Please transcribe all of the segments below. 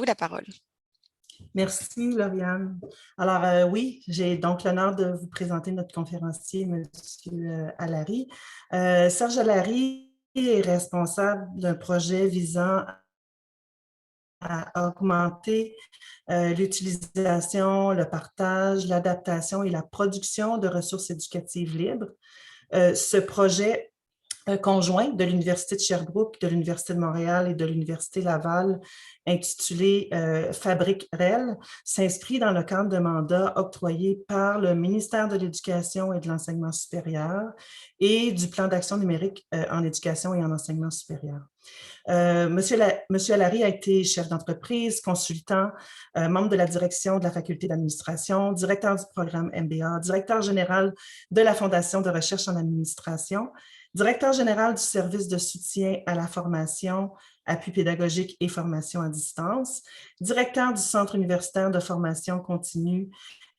vous la parole. Merci, Lauriane. Alors, oui, j'ai donc l'honneur de vous présenter notre conférencier, M. Allary. Serge Allary est responsable d'un projet visant à augmenter l'utilisation, le partage, l'adaptation et la production de ressources éducatives libres. Ce projet conjoint de l'Université de Sherbrooke, de l'Université de Montréal et de l'Université Laval, intitulé Fabrique REL, s'inscrit dans le cadre de mandats octroyés par le ministère de l'Éducation et de l'Enseignement supérieur et du plan d'action numérique en éducation et en enseignement supérieur. Monsieur Allary a été chef d'entreprise, consultant, membre de la direction de la faculté d'administration, directeur du programme MBA, directeur général de la Fondation de recherche en administration, directeur général du service de soutien à la formation, appui pédagogique et formation à distance, directeur du Centre universitaire de formation continue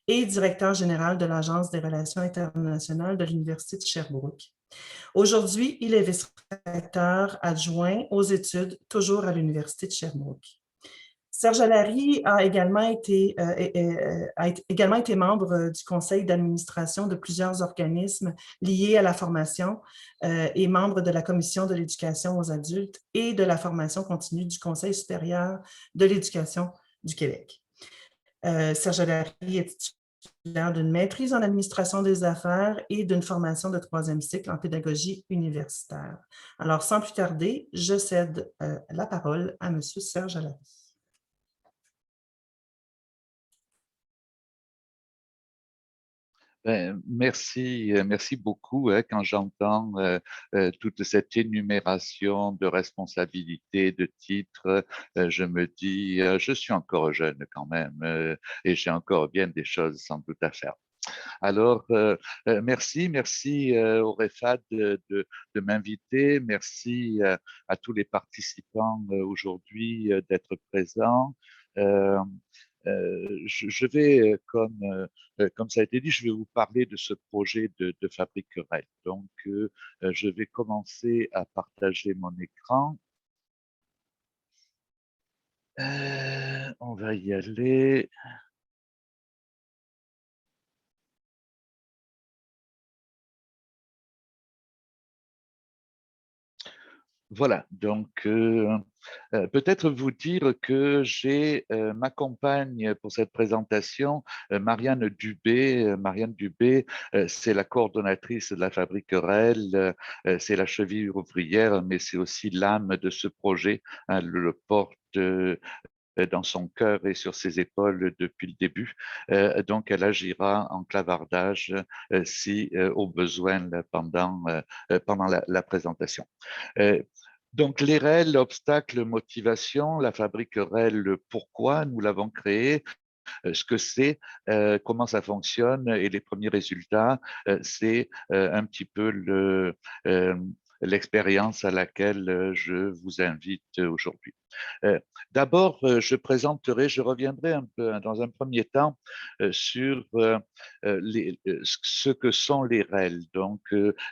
et directeur général de l'Agence des relations internationales de l'Université de Sherbrooke. Aujourd'hui, il est vice-recteur adjoint aux études, toujours à l'Université de Sherbrooke. Serge Allary a également été membre du conseil d'administration de plusieurs organismes liés à la formation et membre de la commission de l'éducation aux adultes et de la formation continue du Conseil supérieur de l'éducation du Québec. Serge Allary est titulaire d'une maîtrise en administration des affaires et d'une formation de 3e cycle en pédagogie universitaire. Alors, sans plus tarder, je cède la parole à M. Serge Allary. Merci beaucoup. Quand j'entends toute cette énumération de responsabilités, de titres, je me dis, je suis encore jeune quand même et j'ai encore bien des choses sans doute à faire. Alors, merci au REFAD de m'inviter. Merci à tous les participants aujourd'hui d'être présents. Je vais, comme ça a été dit, je vais vous parler de ce projet de Fabrique REL. Donc, je vais commencer à partager mon écran. On va y aller. Voilà, donc peut-être vous dire que j'ai ma compagne pour cette présentation, Marianne Dubé. Marianne Dubé, c'est la coordonnatrice de la Fabrique REL, c'est la cheville ouvrière, mais c'est aussi l'âme de ce projet. Hein, le porte dans son cœur et sur ses épaules depuis le début. Donc, elle agira en clavardage si au besoin pendant la présentation. Donc, les REL, obstacles, motivation, la Fabrique REL, pourquoi nous l'avons créée, ce que c'est, comment ça fonctionne et les premiers résultats, c'est un petit peu l'expérience à laquelle je vous invite aujourd'hui. D'abord, je reviendrai un peu dans un premier temps sur ce que sont les REL. Donc,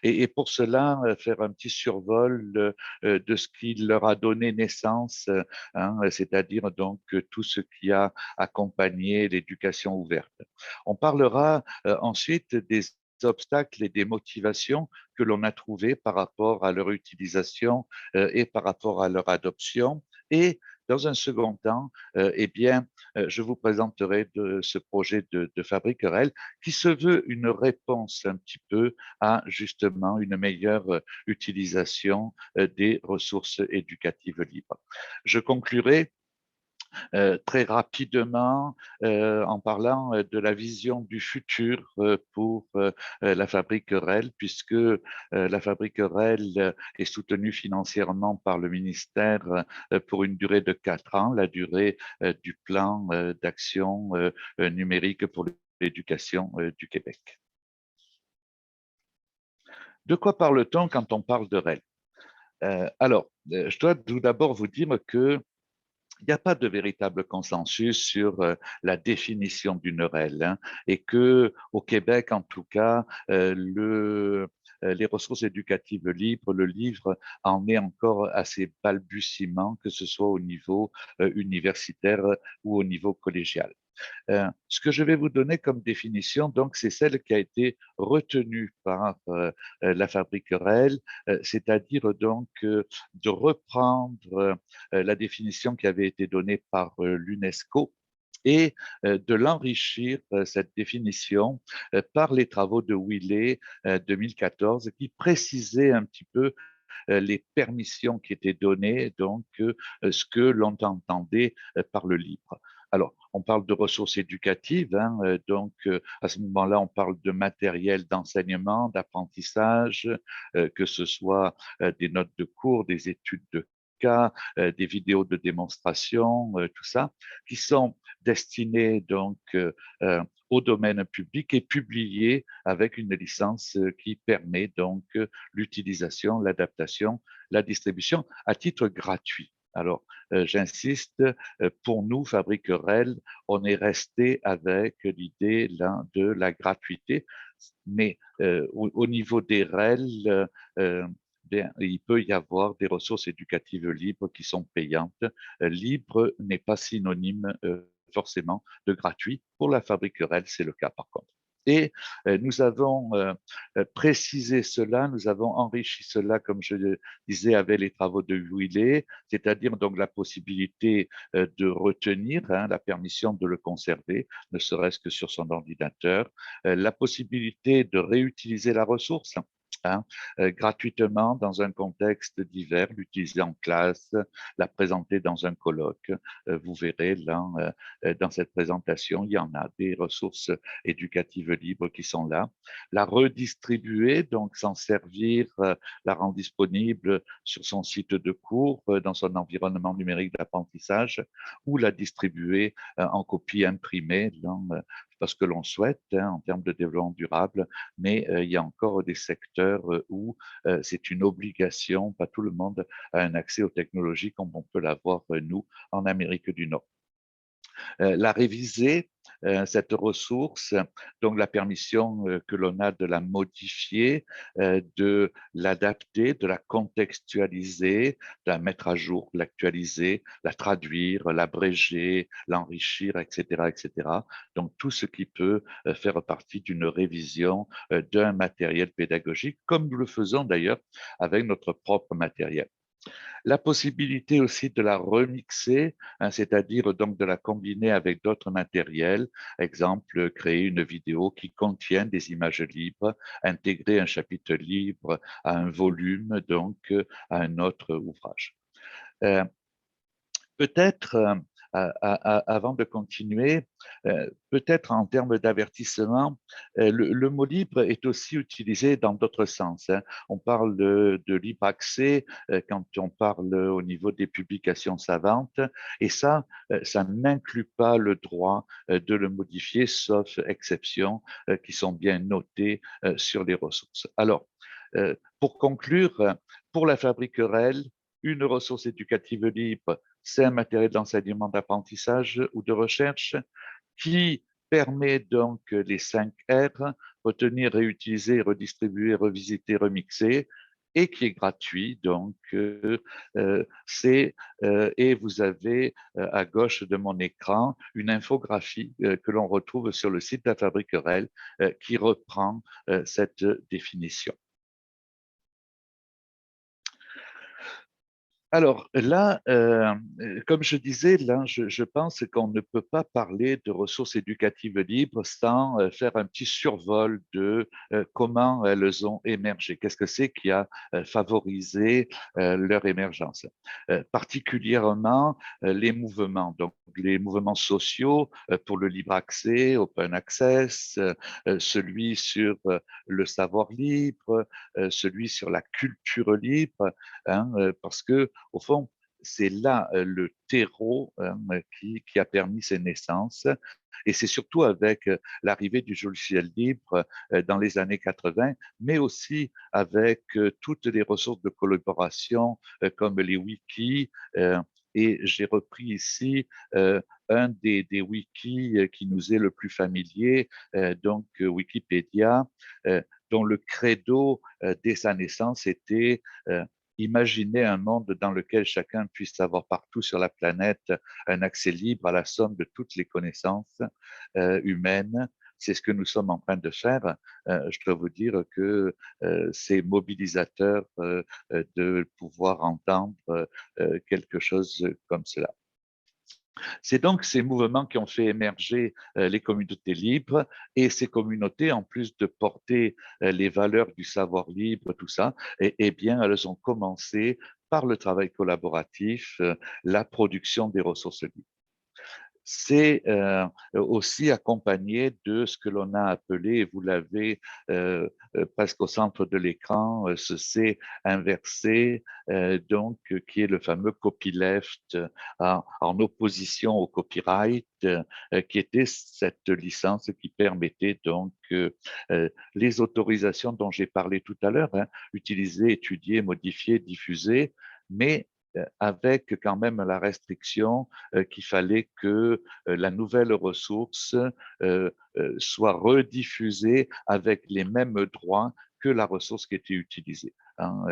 et pour cela, faire un petit survol de ce qui leur a donné naissance, hein, c'est-à-dire donc tout ce qui a accompagné l'éducation ouverte. On parlera ensuite des obstacles et des motivations que l'on a trouvées par rapport à leur utilisation et par rapport à leur adoption. Et dans un second temps, je vous présenterai ce projet de Fabrique REL qui se veut une réponse un petit peu à justement une meilleure utilisation des ressources éducatives libres. Je conclurai très rapidement en parlant de la vision du futur pour la Fabrique REL, puisque la Fabrique REL est soutenue financièrement par le ministère pour une durée de 4 ans, la durée du plan d'action numérique pour l'éducation du Québec. De quoi parle-t-on quand on parle de REL? Je dois tout d'abord vous dire que il n'y a pas de véritable consensus sur la définition d'une REL, hein, et que au Québec, en tout cas, les ressources éducatives libres, le livre en est encore à ses balbutiements, que ce soit au niveau universitaire ou au niveau collégial. Ce que je vais vous donner comme définition, donc, c'est celle qui a été retenue par la Fabrique Rel, c'est-à-dire donc de reprendre la définition qui avait été donnée par l'UNESCO et de l'enrichir, cette définition, par les travaux de Wiley 2014, qui précisaient un petit peu les permissions qui étaient données, donc ce que l'on entendait par le libre. Alors, on parle de ressources éducatives, hein, donc à ce moment-là, on parle de matériel d'enseignement, d'apprentissage, que ce soit des notes de cours, des études de cas, des vidéos de démonstration, tout ça, qui sont destinés donc au domaine public et publiés avec une licence qui permet donc l'utilisation, l'adaptation, la distribution à titre gratuit. Alors, j'insiste, pour nous, Fabrique Rel, on est resté avec l'idée de la gratuité, mais au niveau des REL, bien, il peut y avoir des ressources éducatives libres qui sont payantes. Libre n'est pas synonyme forcément de gratuit. Pour la Fabrique Rel, c'est le cas par contre. Et nous avons précisé cela, nous avons enrichi cela, comme je le disais, avec les travaux de Wiley, c'est-à-dire donc la possibilité de retenir, hein, la permission de le conserver, ne serait-ce que sur son ordinateur, la possibilité de réutiliser la ressource, hein, gratuitement dans un contexte divers, l'utiliser en classe, la présenter dans un colloque. Vous verrez là, dans cette présentation, il y en a des ressources éducatives libres qui sont là. La redistribuer, donc s'en servir, la rendre disponible sur son site de cours, dans son environnement numérique d'apprentissage, ou la distribuer en copie imprimée, parce que l'on souhaite, hein, en termes de développement durable, mais il y a encore des secteurs où c'est une obligation, pas tout le monde a un accès aux technologies comme on peut l'avoir nous en Amérique du Nord. La réviser, cette ressource, donc la permission que l'on a de la modifier, de l'adapter, de la contextualiser, de la mettre à jour, l'actualiser, la traduire, l'abréger, l'enrichir, etc., etc. Donc tout ce qui peut faire partie d'une révision d'un matériel pédagogique, comme nous le faisons d'ailleurs avec notre propre matériel. La possibilité aussi de la remixer, hein, c'est-à-dire donc de la combiner avec d'autres matériels, exemple créer une vidéo qui contient des images libres, intégrer un chapitre libre à un volume, donc à un autre ouvrage. Euh, Peut-être, avant de continuer, peut-être en termes d'avertissement, le mot libre est aussi utilisé dans d'autres sens, hein. On parle de libre accès quand on parle au niveau des publications savantes, et ça n'inclut pas le droit de le modifier, sauf exceptions qui sont bien notées sur les ressources. Alors, pour conclure, pour la Fabrique Rel, une ressource éducative libre, c'est un matériel d'enseignement, d'apprentissage ou de recherche qui permet donc les 5 R, retenir, réutiliser, redistribuer, revisiter, remixer, et qui est gratuit. Donc, et vous avez à gauche de mon écran une infographie que l'on retrouve sur le site de la Fabrique Rel qui reprend cette définition. Alors là, comme je disais, là, je pense qu'on ne peut pas parler de ressources éducatives libres sans faire un petit survol de comment elles ont émergé. Qu'est-ce que c'est qui a favorisé leur émergence? Particulièrement les mouvements, donc les mouvements sociaux pour le libre accès, open access, celui sur le savoir libre, celui sur la culture libre, hein, parce que au fond, c'est là le terreau qui a permis ces naissances. Et c'est surtout avec l'arrivée du logiciel libre dans les années 80, mais aussi avec toutes les ressources de collaboration comme les wikis, et j'ai repris ici un des wikis qui nous est le plus familier, donc Wikipédia, dont le credo dès sa naissance était imaginer un monde dans lequel chacun puisse avoir partout sur la planète un accès libre à la somme de toutes les connaissances humaines. C'est ce que nous sommes en train de faire. Je dois vous dire que c'est mobilisateur de pouvoir entendre quelque chose comme cela. C'est donc ces mouvements qui ont fait émerger les communautés libres, et ces communautés, en plus de porter les valeurs du savoir libre, tout ça, eh bien, elles ont commencé par le travail collaboratif, la production des ressources libres. C'est aussi accompagné de ce que l'on a appelé, et vous l'avez presque au centre de l'écran, ce C inversé, donc qui est le fameux copyleft en opposition au copyright, qui était cette licence qui permettait donc les autorisations dont j'ai parlé tout à l'heure, hein, utiliser, étudier, modifier, diffuser, mais avec quand même la restriction qu'il fallait que la nouvelle ressource soit rediffusée avec les mêmes droits que la ressource qui était utilisée. Hein,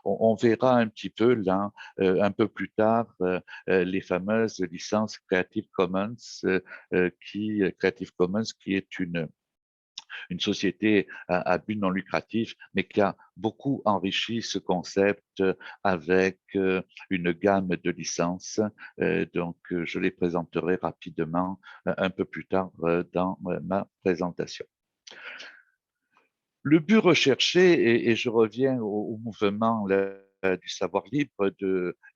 on verra un petit peu là, un peu plus tard, les fameuses licences Creative Commons, Creative Commons qui est une société à but non lucratif, mais qui a beaucoup enrichi ce concept avec une gamme de licences. Donc, je les présenterai rapidement un peu plus tard dans ma présentation. Le but recherché, et je reviens au mouvement du savoir libre,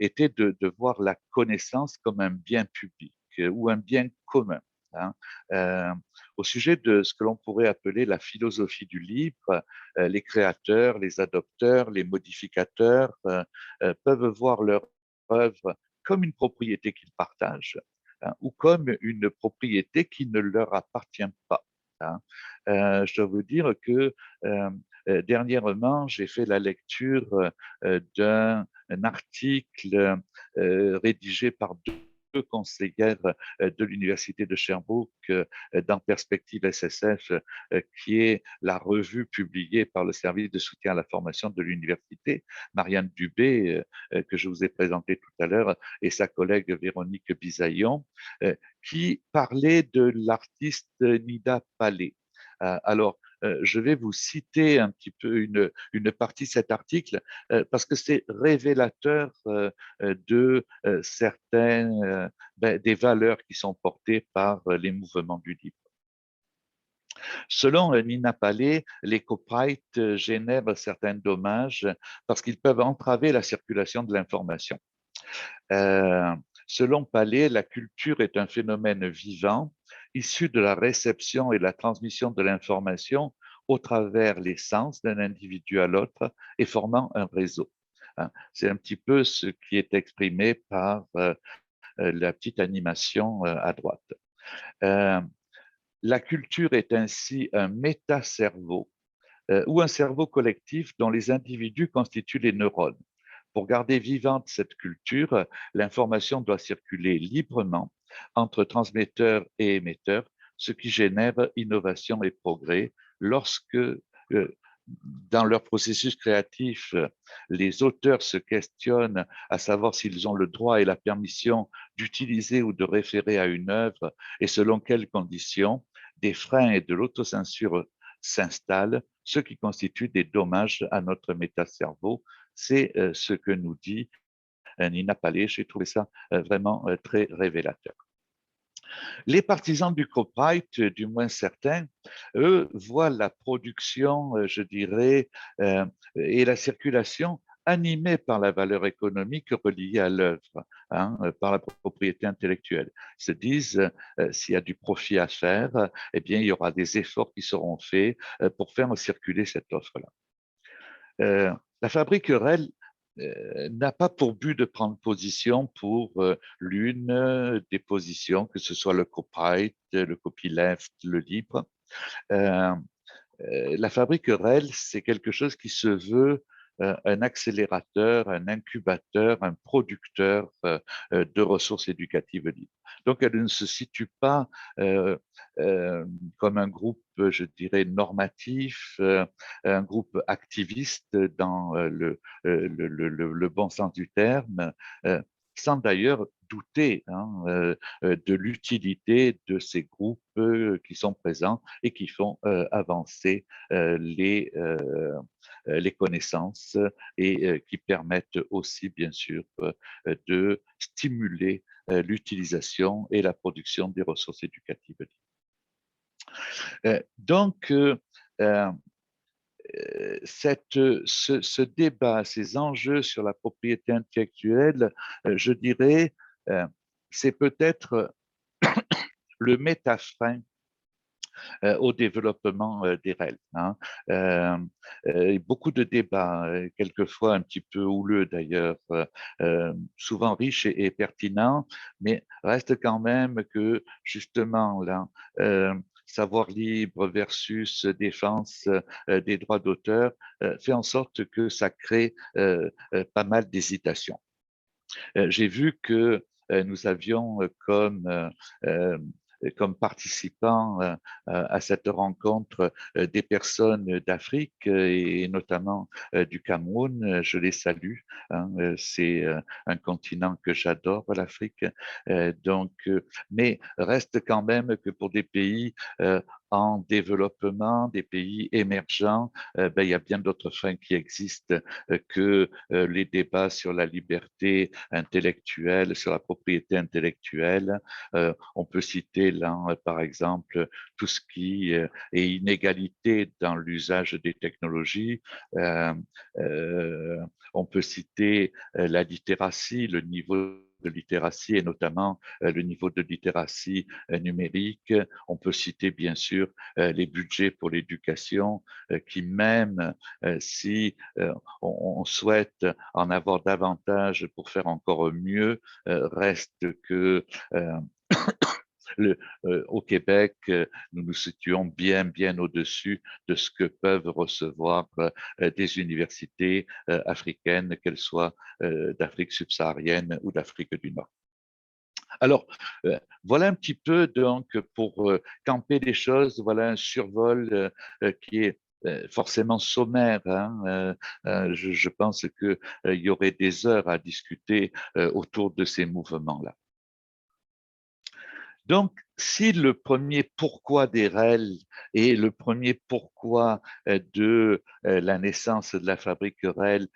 était de voir la connaissance comme un bien public ou un bien commun. Hein. Au sujet de ce que l'on pourrait appeler la philosophie du libre, les créateurs, les adopteurs, les modificateurs peuvent voir leur œuvre comme une propriété qu'ils partagent, hein, ou comme une propriété qui ne leur appartient pas. Hein. Je dois vous dire que dernièrement, j'ai fait la lecture d'un article rédigé par deux conseillères de l'Université de Sherbrooke dans Perspective SSF, qui est la revue publiée par le service de soutien à la formation de l'université. Marianne Dubé, que je vous ai présenté tout à l'heure, et sa collègue Véronique Bisaillon, qui parlait de l'artiste Nida Paley. Alors, je vais vous citer un petit peu une partie de cet article parce que c'est révélateur de certaines des valeurs qui sont portées par les mouvements du libre. Selon Nina Paley, les copyrights génèrent certains dommages parce qu'ils peuvent entraver la circulation de l'information. Selon Paley, la culture est un phénomène vivant, issu de la réception et la transmission de l'information au travers les sens d'un individu à l'autre et formant un réseau. C'est un petit peu ce qui est exprimé par la petite animation à droite. La culture est ainsi un métacerveau ou un cerveau collectif dont les individus constituent les neurones. Pour garder vivante cette culture, l'information doit circuler librement entre transmetteurs et émetteurs, ce qui génère innovation et progrès. Lorsque, dans leur processus créatif, les auteurs se questionnent à savoir s'ils ont le droit et la permission d'utiliser ou de référer à une œuvre et selon quelles conditions, des freins et de l'autocensure s'installent, ce qui constitue des dommages à notre métacerveau. C'est ce que nous dit Nina Paley. J'ai trouvé ça vraiment très révélateur. Les partisans du copyright, du moins certains, eux, voient la production, je dirais, et la circulation animée par la valeur économique reliée à l'œuvre, hein, par la propriété intellectuelle. Ils se disent, s'il y a du profit à faire, eh bien, il y aura des efforts qui seront faits pour faire circuler cette offre-là. La fabrique REL n'a pas pour but de prendre position pour l'une des positions, que ce soit le copyright, le copyleft, le libre. La fabrique REL, c'est quelque chose qui se veut un accélérateur, un incubateur, un producteur de ressources éducatives libres. Donc, elle ne se situe pas comme un groupe, je dirais, normatif, un groupe activiste dans le bon sens du terme, sans d'ailleurs douter de l'utilité de ces groupes qui sont présents et qui font avancer les connaissances et qui permettent aussi, bien sûr, de stimuler l'utilisation et la production des ressources éducatives. Donc, ce débat, ces enjeux sur la propriété intellectuelle, je dirais, c'est peut-être le métafrein au développement des REL. Hein. Beaucoup de débats, quelquefois un petit peu houleux d'ailleurs, souvent riches et pertinents, mais reste quand même que justement là, savoir libre versus défense des droits d'auteur fait en sorte que ça crée pas mal d'hésitations. J'ai vu que nous avions comme participants à cette rencontre des personnes d'Afrique et notamment du Cameroun. Je les salue. Hein, c'est un continent que j'adore, l'Afrique. Donc, mais reste quand même que pour des pays en développement, des pays émergents, ben, il y a bien d'autres fins qui existent que les débats sur la liberté intellectuelle, sur la propriété intellectuelle. On peut citer là, par exemple, tout ce qui est inégalité dans l'usage des technologies. On peut citer la littératie, le niveau de littératie et notamment le niveau de littératie numérique. On peut citer bien sûr les budgets pour l'éducation qui même si on souhaite en avoir davantage pour faire encore mieux, reste que au Québec, nous nous situons bien au-dessus de ce que peuvent recevoir des universités africaines, qu'elles soient d'Afrique subsaharienne ou d'Afrique du Nord. Alors, voilà un petit peu donc pour camper les choses, voilà un survol qui est forcément sommaire. Hein. Je pense qu'il y aurait des heures à discuter autour de ces mouvements-là. Donc, si le premier pourquoi des REL et le premier pourquoi de la naissance de la fabrique REL,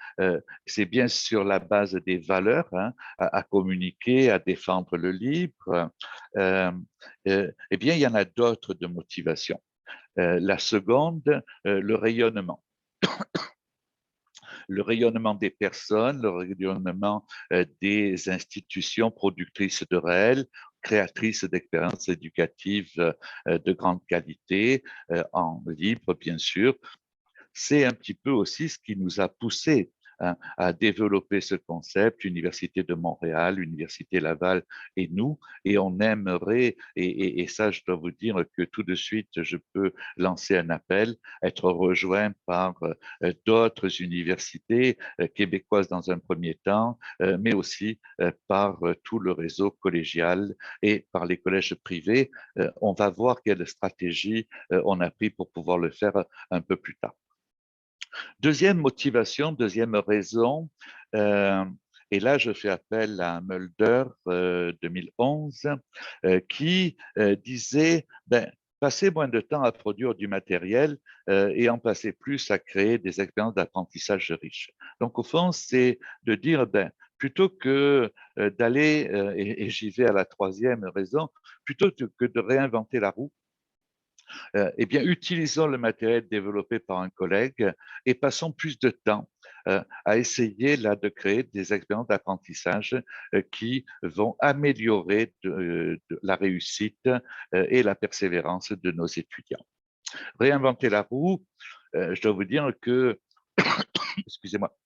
c'est bien sur la base des valeurs à communiquer, à défendre le libre, eh bien, il y en a d'autres de motivation. La seconde, le rayonnement. Le rayonnement des personnes, le rayonnement des institutions productrices de réel, créatrices d'expériences éducatives de grande qualité, en libre bien sûr. C'est un petit peu aussi ce qui nous a poussé à développer ce concept, Université de Montréal, Université Laval et nous, et on aimerait, et ça je dois vous dire que tout de suite je peux lancer un appel, être rejoint par d'autres universités québécoises dans un premier temps, mais aussi par tout le réseau collégial et par les collèges privés. On va voir quelle stratégie on a pris pour pouvoir le faire un peu plus tard. Deuxième motivation, deuxième raison, et là je fais appel à Mulder 2011 qui disait passer moins de temps à produire du matériel et en passer plus à créer des expériences d'apprentissage riches. Donc au fond, c'est de dire plutôt que d'aller, et j'y vais à la troisième raison, plutôt que de réinventer la roue, eh bien, utilisons le matériel développé par un collègue et passons plus de temps à essayer là, de créer des expériences d'apprentissage qui vont améliorer la réussite et la persévérance de nos étudiants. Réinventer la roue, je dois vous dire que, excusez-moi,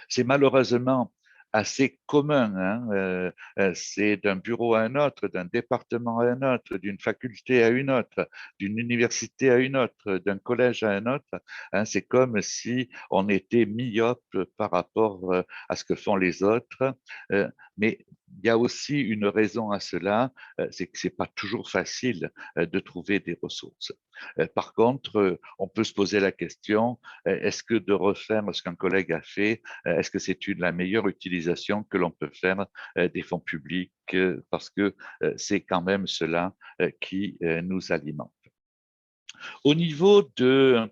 c'est malheureusement assez commun, hein. C'est d'un bureau à un autre, d'un département à un autre, d'une faculté à une autre, d'une université à une autre, d'un collège à un autre, hein. C'est comme si on était myope par rapport à ce que font les autres. Mais il y a aussi une raison à cela, c'est que c'est pas toujours facile de trouver des ressources. Par contre, on peut se poser la question, est-ce que de refaire ce qu'un collègue a fait, est-ce que c'est la meilleure utilisation que l'on peut faire des fonds publics, parce que c'est quand même cela qui nous alimente. Au niveau de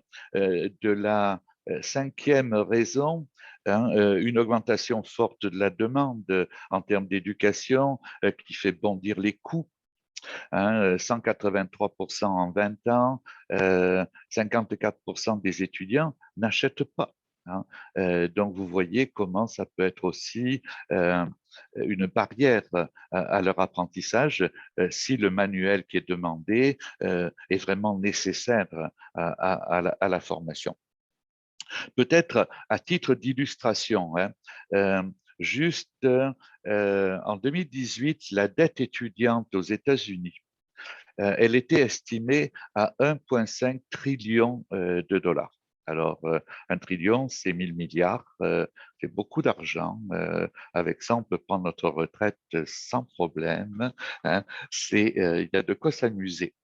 la cinquième raison, hein, une augmentation forte de la demande en termes d'éducation qui fait bondir les coûts, hein, 183% en 20 ans, 54% des étudiants n'achètent pas, hein. Donc, vous voyez comment ça peut être aussi une barrière à leur apprentissage si le manuel qui est demandé est vraiment nécessaire à la formation. Peut-être à titre d'illustration, hein, juste en 2018, la dette étudiante aux États-Unis, elle était estimée à 1,5 trillion de dollars. Alors, 1 trillion, c'est 1000 milliards, c'est beaucoup d'argent. Avec ça, on peut prendre notre retraite sans problème, hein. Il y a de quoi s'amuser.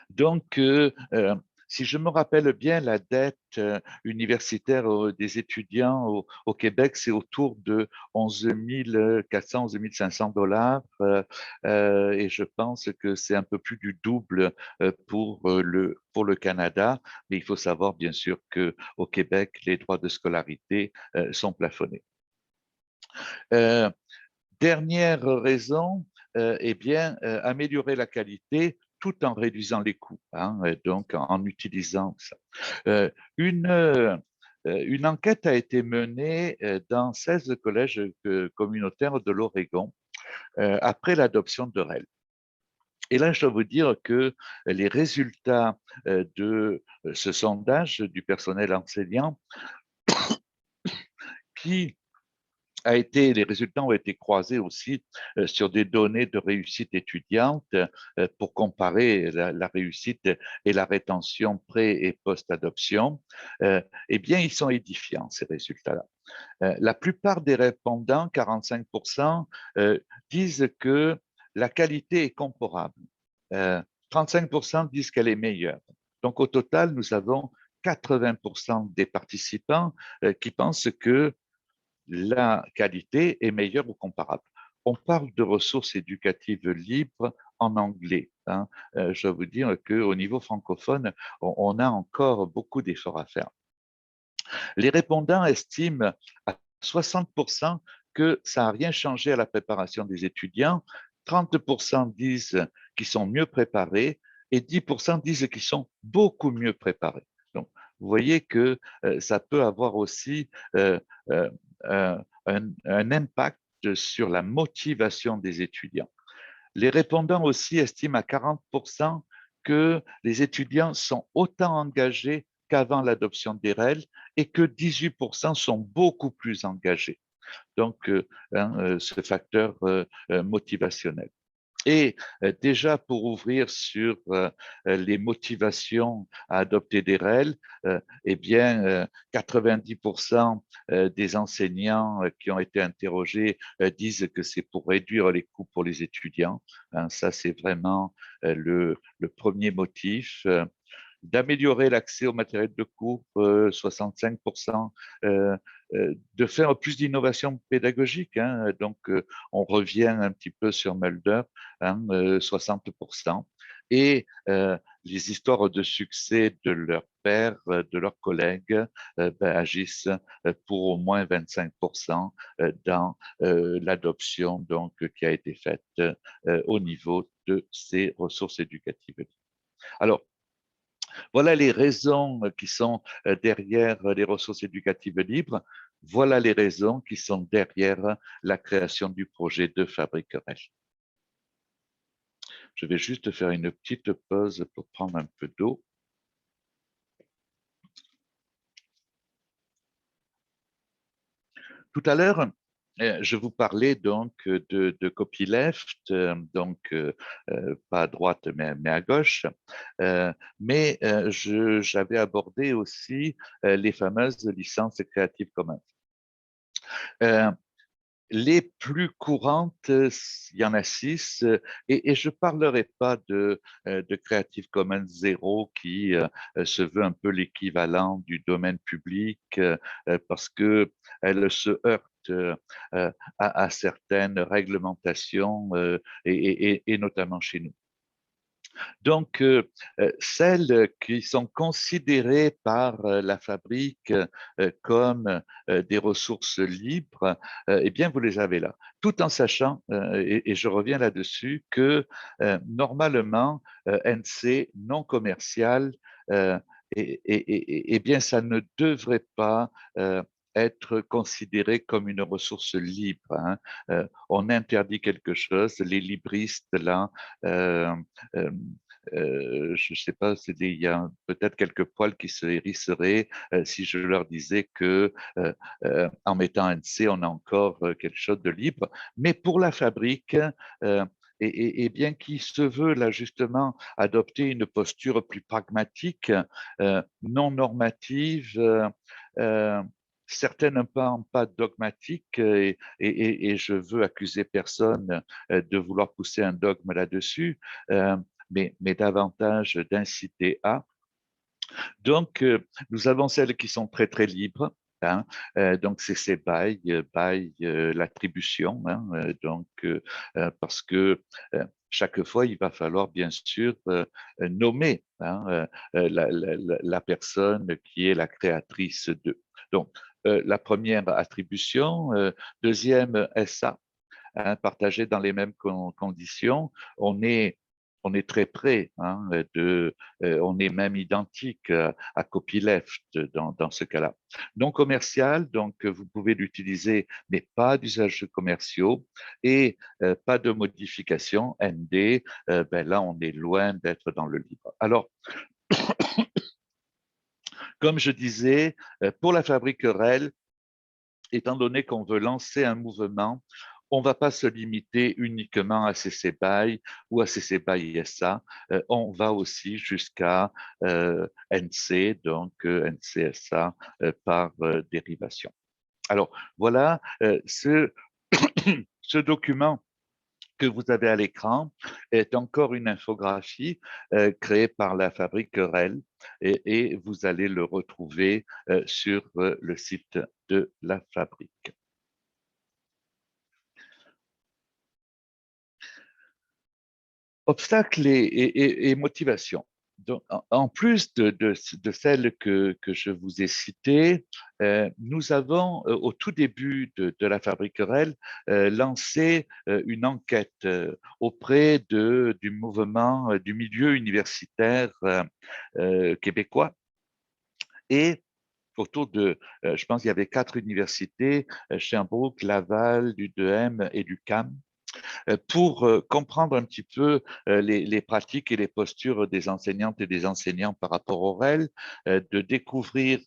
Donc, si je me rappelle bien, la dette universitaire des étudiants au Québec, c'est autour de 11 400, 11 500 $. Et je pense que c'est un peu plus du double pour le Canada. Mais il faut savoir, bien sûr, qu'au Québec, les droits de scolarité sont plafonnés. Euh, Dernière raison, eh bien, améliorer la qualité tout en réduisant les coûts, hein, donc en utilisant ça. Une enquête a été menée dans 16 collèges communautaires de l'Oregon après l'adoption de REL. Et là, je dois vous dire que les résultats de ce sondage du personnel enseignant qui les résultats ont été croisés aussi sur des données de réussite étudiante pour comparer la réussite et la rétention pré- et post-adoption. Eh bien, ils sont édifiants, ces résultats-là. La plupart des répondants, 45%, disent que la qualité est comparable. 35% disent qu'elle est meilleure. Donc, au total, nous avons 80% des participants qui pensent que la qualité est meilleure ou comparable. On parle de ressources éducatives libres en anglais, hein. Je dois vous dire qu'au niveau francophone, on a encore beaucoup d'efforts à faire. Les répondants estiment à 60% que ça n'a rien changé à la préparation des étudiants, 30% disent qu'ils sont mieux préparés et 10% disent qu'ils sont beaucoup mieux préparés. Donc, vous voyez que ça peut avoir aussi euh, un impact sur la motivation des étudiants. Les répondants aussi estiment à 40% que les étudiants sont autant engagés qu'avant l'adoption des REL et que 18% sont beaucoup plus engagés. Donc, ce facteur motivationnel. Et déjà, pour ouvrir sur les motivations à adopter des REL, eh bien, 90% des enseignants qui ont été interrogés disent que c'est pour réduire les coûts pour les étudiants, hein. Ça, c'est vraiment le premier motif. D'améliorer l'accès au matériel de cours, 65%, de faire plus d'innovation pédagogique, hein. Donc, on revient un petit peu sur Mulder, hein, 60%. Et les histoires de succès de leurs pairs, de leurs collègues, agissent pour au moins 25% dans l'adoption donc, qui a été faite au niveau de ces ressources éducatives. Alors, voilà les raisons qui sont derrière les ressources éducatives libres. Voilà les raisons qui sont derrière la création du projet de Fabrique REL. Je vais juste faire une petite pause pour prendre un peu d'eau. Tout à l'heure, je vous parlais donc de copyleft, donc pas à droite mais à gauche, mais j'avais abordé aussi les fameuses licences Creative Commons. Euh, les plus courantes, il y en a 6, et je ne parlerai pas de Creative Commons 0 qui se veut un peu l'équivalent du domaine public parce qu'elle se heurte à certaines réglementations et notamment chez nous. Donc, celles qui sont considérées par la fabrique comme des ressources libres, eh bien, vous les avez là. Tout en sachant, et je reviens là-dessus, que normalement, NC non commercial, eh bien, ça ne devrait pas être considéré comme une ressource libre. Hein. On interdit quelque chose, les libristes, là, euh, euh, je ne sais pas, il y a peut-être quelques poils qui se hérisseraient si je leur disais que en mettant un C, on a encore quelque chose de libre. Mais pour la fabrique, et bien qui se veut là justement adopter une posture plus pragmatique, non normative, certaines pas dogmatiques, et je veux accuser personne de vouloir pousser un dogme là-dessus, mais davantage d'inciter à. Donc, nous avons celles qui sont très, très libres. Hein, donc, c'est ces bails, l'attribution. Hein, parce que chaque fois, il va falloir bien sûr nommer hein, la personne qui est la créatrice de. Donc, la première attribution, deuxième SA, hein, partagé dans les mêmes conditions. On est très près, hein, on est même identique à copyleft dans ce cas-là. Non commercial, donc vous pouvez l'utiliser, mais pas d'usages commerciaux et pas de modification ND. Ben là, on est loin d'être dans le libre. Alors, comme je disais, pour la fabrique REL, étant donné qu'on veut lancer un mouvement, on ne va pas se limiter uniquement à CC BY ou à CC BY SA. On va aussi jusqu'à NC, donc NCSA par dérivation. Alors, voilà ce document que vous avez à l'écran est encore une infographie créée par la fabrique REL et vous allez le retrouver sur le site de la fabrique. Obstacles et motivation. Donc, en plus de celles que je vous ai citées, nous avons au tout début de la fabrique REL lancé une enquête auprès du mouvement du milieu universitaire québécois et autour je pense qu'il y avait 4 universités, Sherbrooke, Laval, l'UDM et l'UQAM, pour comprendre un petit peu les pratiques et les postures des enseignantes et des enseignants par rapport au REL, de découvrir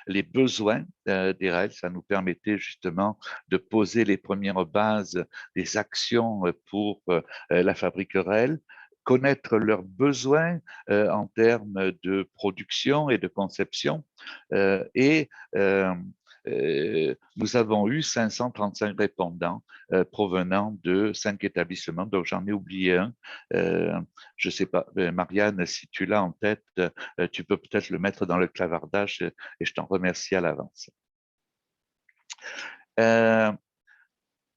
les besoins des REL. Ça nous permettait justement de poser les premières bases des actions pour la fabrique REL, connaître leurs besoins en termes de production et de conception et nous avons eu 535 répondants provenant de 5 établissements, donc j'en ai oublié un. Je ne sais pas, Marianne, si tu l'as en tête, tu peux peut-être le mettre dans le clavardage et je t'en remercie à l'avance.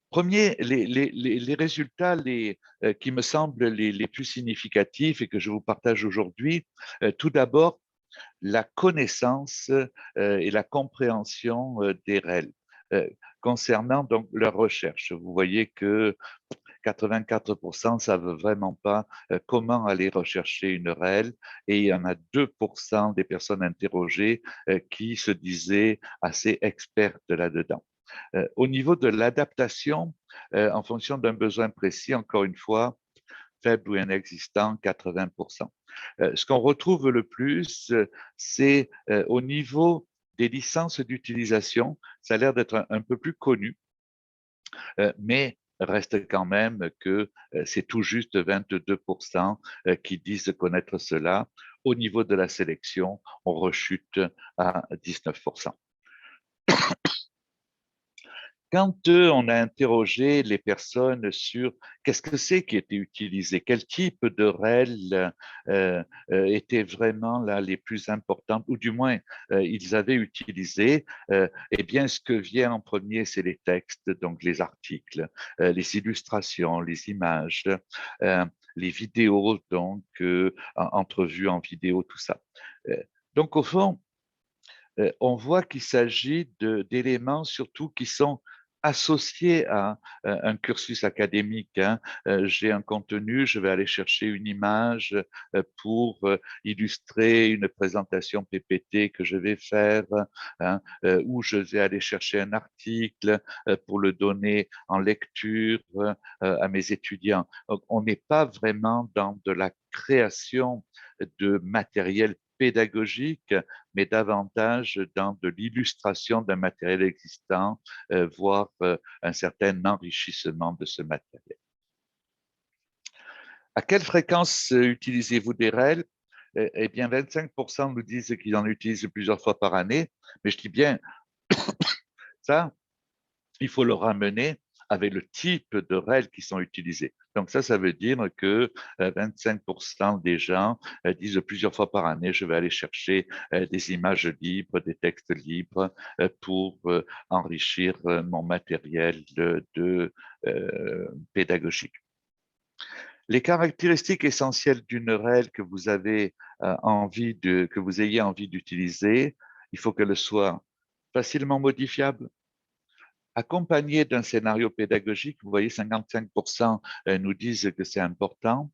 Premier, les résultats qui me semblent les plus significatifs et que je vous partage aujourd'hui, tout d'abord, la connaissance et la compréhension des REL concernant donc leur recherche. Vous voyez que 84% ne savent vraiment pas comment aller rechercher une REL et il y en a 2% des personnes interrogées qui se disaient assez expertes là-dedans. Au niveau de l'adaptation, en fonction d'un besoin précis, encore une fois, faible ou inexistant, 80%. Ce qu'on retrouve le plus, c'est au niveau des licences d'utilisation, ça a l'air d'être un peu plus connu, mais reste quand même que c'est tout juste 22% qui disent connaître cela. Au niveau de la sélection, on rechute à 19%. Quand on a interrogé les personnes sur qu'est-ce que c'est qui était utilisé, quel type de REL étaient vraiment là les plus importantes, ou du moins ils avaient utilisé, eh bien ce que vient en premier, c'est les textes, donc les articles, les illustrations, les images, les vidéos, donc entrevues en vidéo, tout ça. Donc au fond, on voit qu'il s'agit d'éléments surtout qui sont associés à un cursus académique. Hein. J'ai un contenu, je vais aller chercher une image pour illustrer une présentation PPT que je vais faire, hein, ou je vais aller chercher un article pour le donner en lecture à mes étudiants. Donc, on n'est pas vraiment dans de la création de matériel pédagogique, mais davantage dans de l'illustration d'un matériel existant, voire un certain enrichissement de ce matériel. À quelle fréquence utilisez-vous des REL? Eh bien, 25% nous disent qu'ils en utilisent plusieurs fois par année, mais je dis bien, ça, il faut le ramener avec le type de REL qui sont utilisés. Donc ça veut dire que 25% des gens disent plusieurs fois par année, je vais aller chercher des images libres, des textes libres pour enrichir mon matériel de pédagogique. Les caractéristiques essentielles d'une REL que vous avez que vous ayez envie d'utiliser, il faut qu'elle soit facilement modifiable, accompagné d'un scénario pédagogique. Vous voyez, 55% nous disent que c'est important.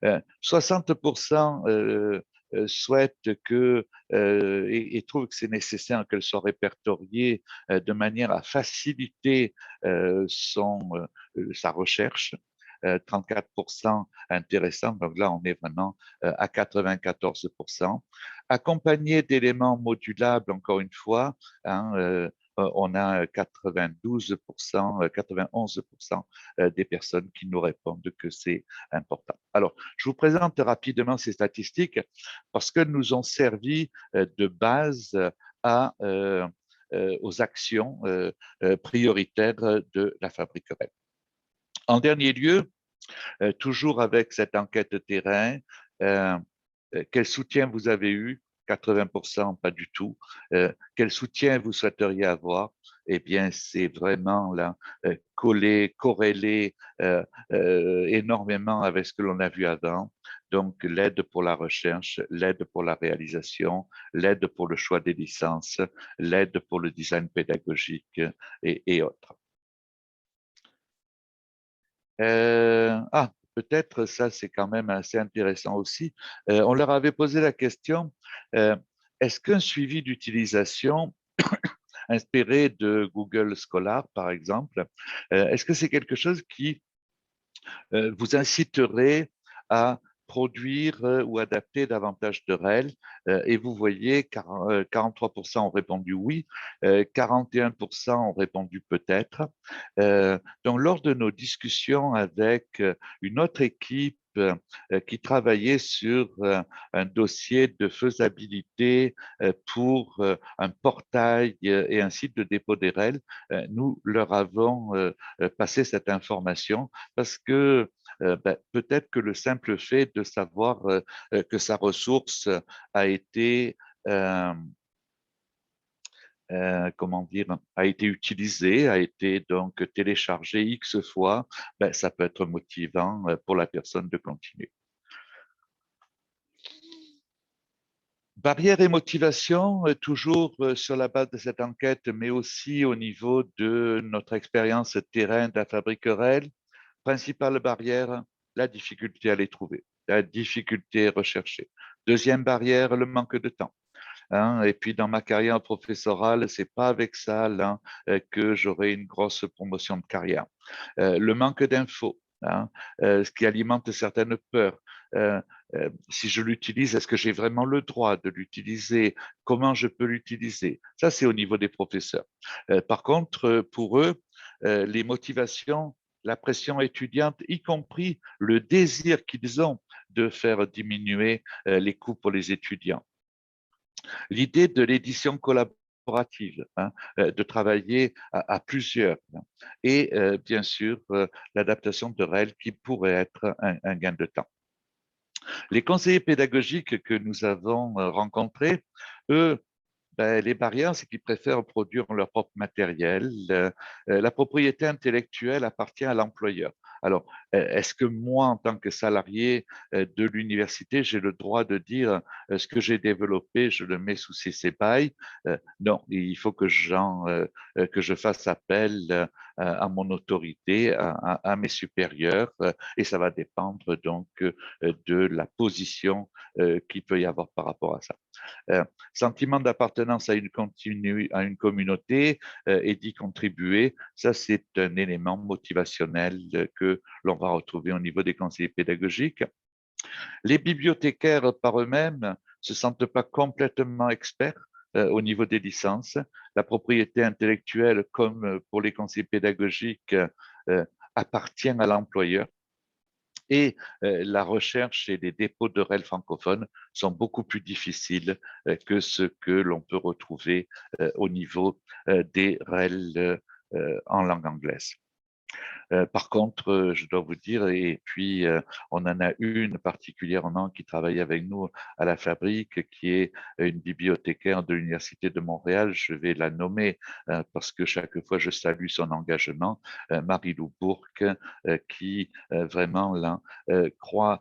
60% souhaitent que et trouvent que c'est nécessaire qu'elle soit répertoriée de manière à faciliter sa recherche. 34% intéressant, donc là on est vraiment à 94%. Accompagné d'éléments modulables, encore une fois, hein, on a 92%, 91% des personnes qui nous répondent que c'est important. Alors, je vous présente rapidement ces statistiques parce qu'elles nous ont servi de base aux actions prioritaires de la Fabrique REL. En dernier lieu, toujours avec cette enquête de terrain, quel soutien vous avez eu? 80%, pas du tout. Quel soutien vous souhaiteriez avoir? Eh bien, c'est vraiment là corrélé énormément avec ce que l'on a vu avant. Donc, l'aide pour la recherche, l'aide pour la réalisation, l'aide pour le choix des licences, l'aide pour le design pédagogique et autres. Peut-être ça, c'est quand même assez intéressant aussi. On leur avait posé la question, est-ce qu'un suivi d'utilisation inspiré de Google Scholar, par exemple, est-ce que c'est quelque chose qui vous inciterait à produire ou adapter davantage de REL? Et vous voyez, 43% ont répondu oui, 41% ont répondu peut-être. Donc, lors de nos discussions avec une autre équipe qui travaillait sur un dossier de faisabilité pour un portail et un site de dépôt des REL, nous leur avons passé cette information parce que peut-être que le simple fait de savoir que sa ressource a été comment dire, a été utilisée, a été donc téléchargée X fois, ça peut être motivant pour la personne de continuer. Barrières et motivation, toujours sur la base de cette enquête, mais aussi au niveau de notre expérience terrain de la Fabrique REL. Principale barrière, la difficulté à les trouver, la difficulté à rechercher. Deuxième barrière, le manque de temps. Hein, et puis dans ma carrière professorale, c'est pas avec ça là, que j'aurai une grosse promotion de carrière. Le manque d'infos, hein, ce qui alimente certaines peurs. Si je l'utilise, est-ce que j'ai vraiment le droit de l'utiliser? Comment je peux l'utiliser? Ça, c'est au niveau des professeurs. Par contre, pour eux, les motivations, la pression étudiante, y compris le désir qu'ils ont de faire diminuer les coûts pour les étudiants. L'idée de l'édition collaborative, hein, de travailler à plusieurs, hein, et bien sûr l'adaptation de REL qui pourrait être un gain de temps. Les conseillers pédagogiques que nous avons rencontrés, eux, ben, les barrières, c'est qu'ils préfèrent produire leur propre matériel. La propriété intellectuelle appartient à l'employeur. Alors, est-ce que moi, en tant que salarié de l'université, j'ai le droit de dire ce que j'ai développé, je le mets sous CC BY? Non, il faut que que je fasse appel à mon autorité, à mes supérieurs, et ça va dépendre donc de la position qu'il peut y avoir par rapport à ça. Sentiment d'appartenance à à une communauté et d'y contribuer, ça c'est un élément motivationnel que l'on va retrouver au niveau des conseillers pédagogiques. Les bibliothécaires par eux-mêmes ne se sentent pas complètement experts au niveau des licences. La propriété intellectuelle, comme pour les conseillers pédagogiques, appartient à l'employeur. Et la recherche et les dépôts de REL francophones sont beaucoup plus difficiles que ce que l'on peut retrouver au niveau des REL en langue anglaise. Par contre, je dois vous dire, et puis on en a une particulièrement qui travaille avec nous à la fabrique, qui est une bibliothécaire de l'Université de Montréal. Je vais la nommer parce que chaque fois je salue son engagement, Marie-Lou Bourque, qui vraiment là, croit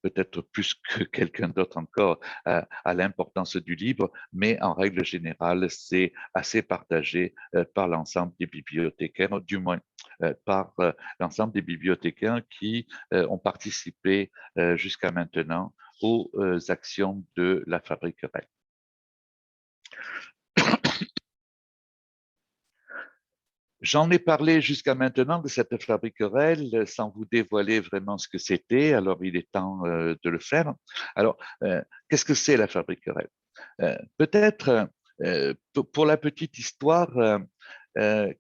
peut-être plus que quelqu'un d'autre encore à l'importance du livre, mais en règle générale, c'est assez partagé par l'ensemble des bibliothécaires, du moins par l'ensemble des bibliothécaires qui ont participé jusqu'à maintenant aux actions de la Fabrique REL. J'en ai parlé jusqu'à maintenant de cette Fabrique REL sans vous dévoiler vraiment ce que c'était, alors il est temps de le faire. Alors, qu'est-ce que c'est la Fabrique REL? Peut-être, pour la petite histoire,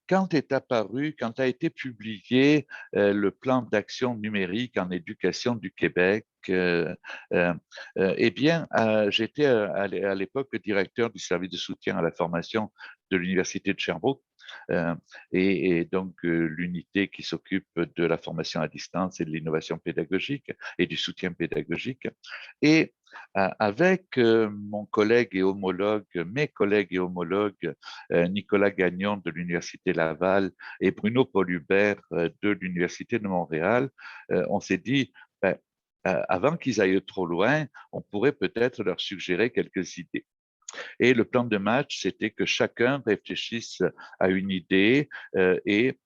quand est apparu, quand a été publié le plan d'action numérique en éducation du Québec, eh bien, j'étais à l'époque directeur du service de soutien à la formation de l'Université de Sherbrooke. Et donc l'unité qui s'occupe de la formation à distance et de l'innovation pédagogique et du soutien pédagogique. Et avec mon collègue et homologue, mes collègues et homologues, Nicolas Gagnon de l'Université Laval et Bruno Paul-Hubert de l'Université de Montréal, on s'est dit, ben, avant qu'ils aillent trop loin, on pourrait peut-être leur suggérer quelques idées. Et le plan de match, c'était que chacun réfléchisse à une idée et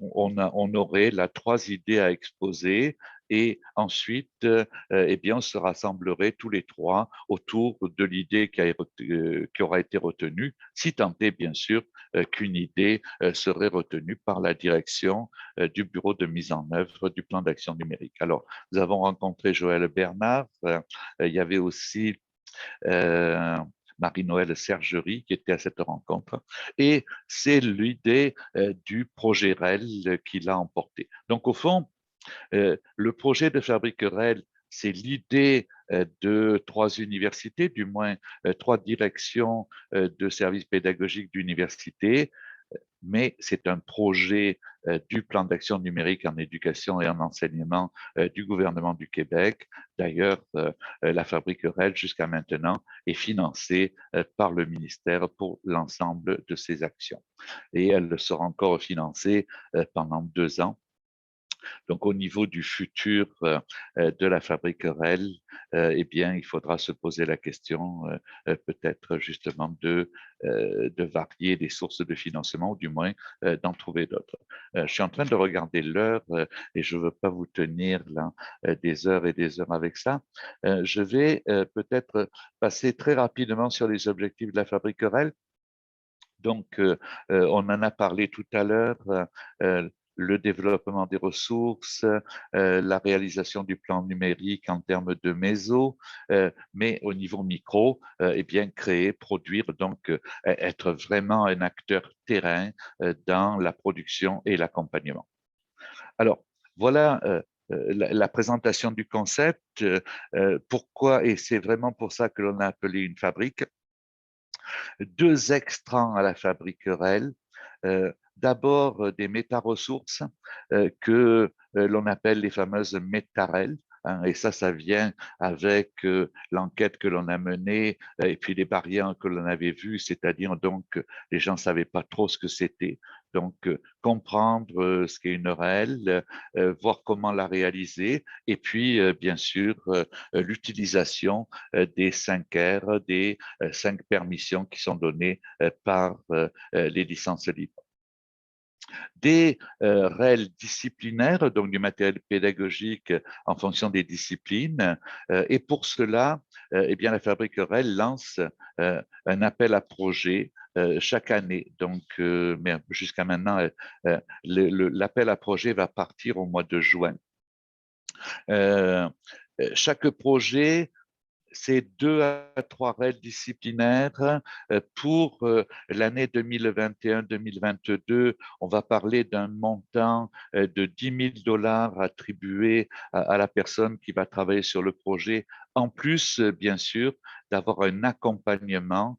on aurait là 3 idées à exposer et ensuite, eh bien, on se rassemblerait tous les 3 autour de l'idée qui aura été retenue, si tant est bien sûr qu'une idée serait retenue par la direction du bureau de mise en œuvre du plan d'action numérique. Alors, nous avons rencontré Joël Bernard, il y avait aussi Marie-Noël Sergerie qui était à cette rencontre. Et c'est l'idée du projet REL qui l'a emporté. Donc, au fond, le projet de Fabrique REL, c'est l'idée de 3 universités, du moins 3 directions de services pédagogiques d'université, mais c'est un projet du plan d'action numérique en éducation et en enseignement du gouvernement du Québec. D'ailleurs, la Fabrique REL, jusqu'à maintenant, est financée par le ministère pour l'ensemble de ses actions. Et elle sera encore financée pendant 2 ans. Donc, au niveau du futur de la Fabrique REL, eh bien, il faudra se poser la question peut-être justement de varier les sources de financement ou du moins d'en trouver d'autres. Je suis en train de regarder l'heure et je ne veux pas vous tenir là des heures et des heures avec ça. Je vais peut-être passer très rapidement sur les objectifs de la Fabrique REL. Donc, on en a parlé tout à l'heure. le développement des ressources, la réalisation du plan numérique en termes de méso, mais au niveau micro, eh bien, créer, produire, donc être vraiment un acteur terrain dans la production et l'accompagnement. Alors, voilà la présentation du concept. Pourquoi, et c'est vraiment pour ça que l'on a appelé une fabrique, 2 extrants à la fabrique REL. D'abord, des méta-ressources que l'on appelle les fameuses métarel. Hein, et ça vient avec l'enquête que l'on a menée et puis les barrières que l'on avait vues, c'est-à-dire donc les gens ne savaient pas trop ce que c'était. Donc, comprendre ce qu'est une REL, voir comment la réaliser, et puis, bien sûr, l'utilisation des 5 R, des 5 permissions qui sont données par les licences libres. Des REL disciplinaires, donc du matériel pédagogique en fonction des disciplines. Et pour cela, eh bien, la Fabrique REL lance un appel à projet chaque année. Donc, mais jusqu'à maintenant, l'appel à projet va partir au mois de juin. Chaque projet, c'est 2 à 3 règles disciplinaires. Pour l'année 2021-2022, on va parler d'un montant de 10 000 $ attribué à la personne qui va travailler sur le projet, en plus, bien sûr, d'avoir un accompagnement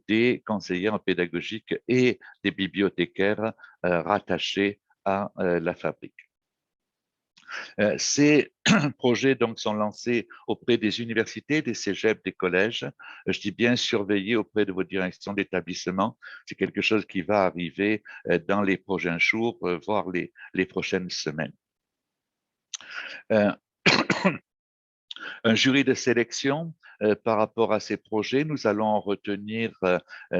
des conseillères pédagogiques et des bibliothécaires rattachés à la fabrique. Ces projets donc sont lancés auprès des universités, des cégeps, des collèges. Je dis bien surveiller auprès de vos directions d'établissement. C'est quelque chose qui va arriver dans les prochains jours, voire les prochaines semaines. Un jury de sélection par rapport à ces projets. Nous allons en retenir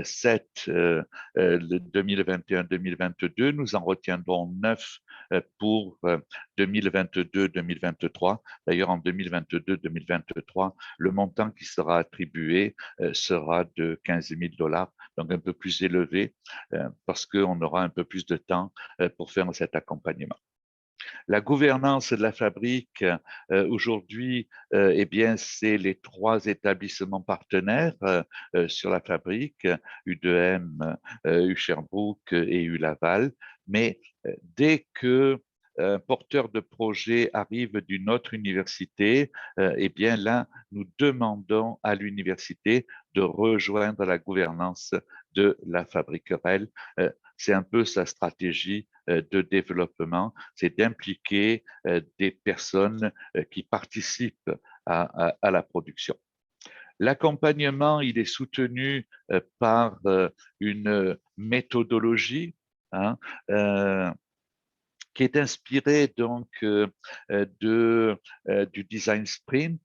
7 le 2021-2022. Nous en retiendrons 9 pour 2022-2023. D'ailleurs, en 2022-2023, le montant qui sera attribué sera de 15 000 $, donc un peu plus élevé parce qu'on aura un peu plus de temps pour faire cet accompagnement. La gouvernance de la fabrique, aujourd'hui, eh bien, c'est les 3 établissements partenaires sur la fabrique, U2M, U Sherbrooke et U Laval. Mais dès que un porteur de projet arrive d'une autre université, eh bien là, nous demandons à l'université de rejoindre la gouvernance de la fabrique REL. C'est un peu sa stratégie de développement, c'est d'impliquer des personnes qui participent à la production. L'accompagnement, il est soutenu par une méthodologie hein, qui est inspirée donc du design sprint.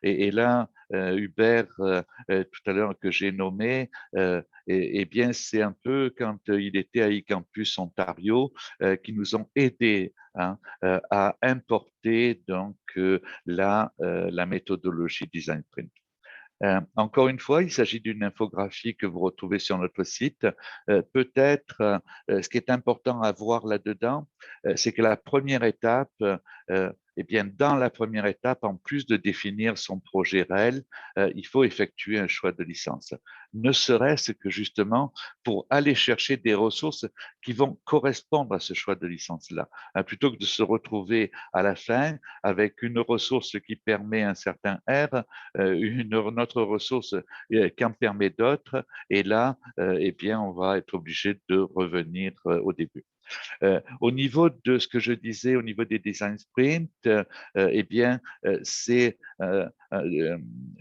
Et là, Hubert, tout à l'heure que j'ai nommé, eh bien, c'est un peu quand il était à eCampus Ontario qui nous ont aidés hein, à importer donc la méthodologie design sprint. Encore une fois, il s'agit d'une infographie que vous retrouvez sur notre site. Peut-être, ce qui est important à voir là-dedans, c'est que la première étape, eh bien, dans la première étape, en plus de définir son projet réel, il faut effectuer un choix de licence. Ne serait-ce que justement pour aller chercher des ressources qui vont correspondre à ce choix de licence-là, plutôt que de se retrouver à la fin avec une ressource qui permet un certain R, une autre ressource qui en permet d'autres, et là, eh bien, on va être obligé de revenir au début. Au niveau de ce que je disais, au niveau des design sprints, eh bien, c'est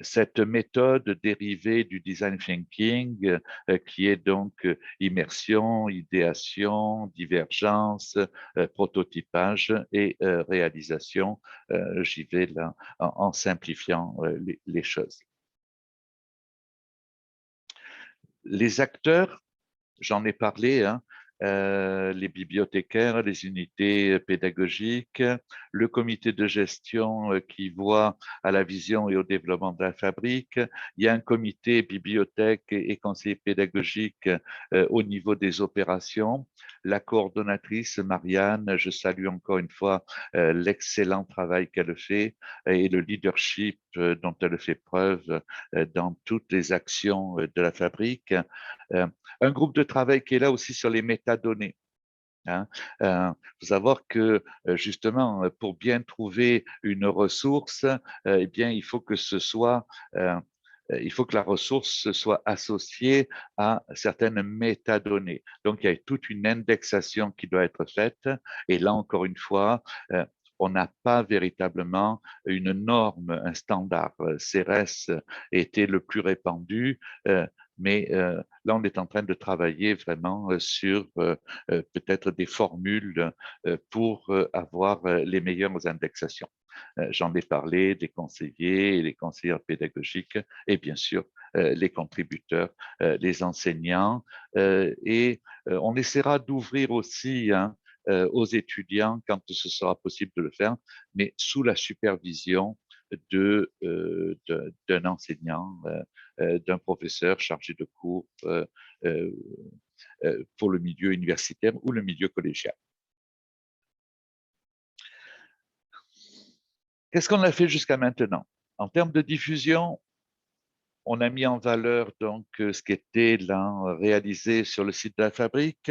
cette méthode dérivée du design thinking qui est donc immersion, idéation, divergence, prototypage et réalisation. J'y vais là en simplifiant les choses. Les acteurs, j'en ai parlé, hein, les bibliothécaires, les unités pédagogiques, le comité de gestion qui voit à la vision et au développement de la fabrique. Il y a un comité bibliothèque et conseiller pédagogique au niveau des opérations, la coordonnatrice Marianne, je salue encore une fois l'excellent travail qu'elle fait et le leadership dont elle fait preuve dans toutes les actions de la fabrique. Un groupe de travail qui est là aussi sur les métadonnées. Hein. Faut savoir que justement, pour bien trouver une ressource, eh bien, il faut que ce soit, il faut que la ressource soit associée à certaines métadonnées. Donc, il y a toute une indexation qui doit être faite. Et là, encore une fois, on n'a pas véritablement une norme, un standard. CRS était le plus répandu, mais là, on est en train de travailler vraiment sur peut-être des formules pour avoir les meilleures indexations. J'en ai parlé des conseillers et les conseillères pédagogiques et bien sûr les contributeurs, les enseignants. Et on essaiera d'ouvrir aussi aux étudiants quand ce sera possible de le faire, mais sous la supervision d'un enseignant, d'un professeur chargé de cours pour le milieu universitaire ou le milieu collégial. Qu'est-ce qu'on a fait jusqu'à maintenant? En termes de diffusion, on a mis en valeur donc ce qui était là réalisé sur le site de la fabrique.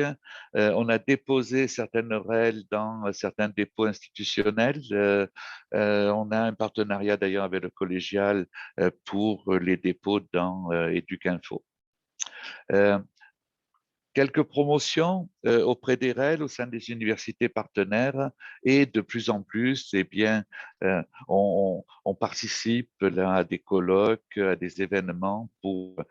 On a déposé certaines REL dans certains dépôts institutionnels. On a un partenariat d'ailleurs avec le collégial pour les dépôts dans Educinfo. Quelques promotions auprès des REL au sein des universités partenaires et de plus en plus, eh bien, on participe là, à des colloques, à des événements pour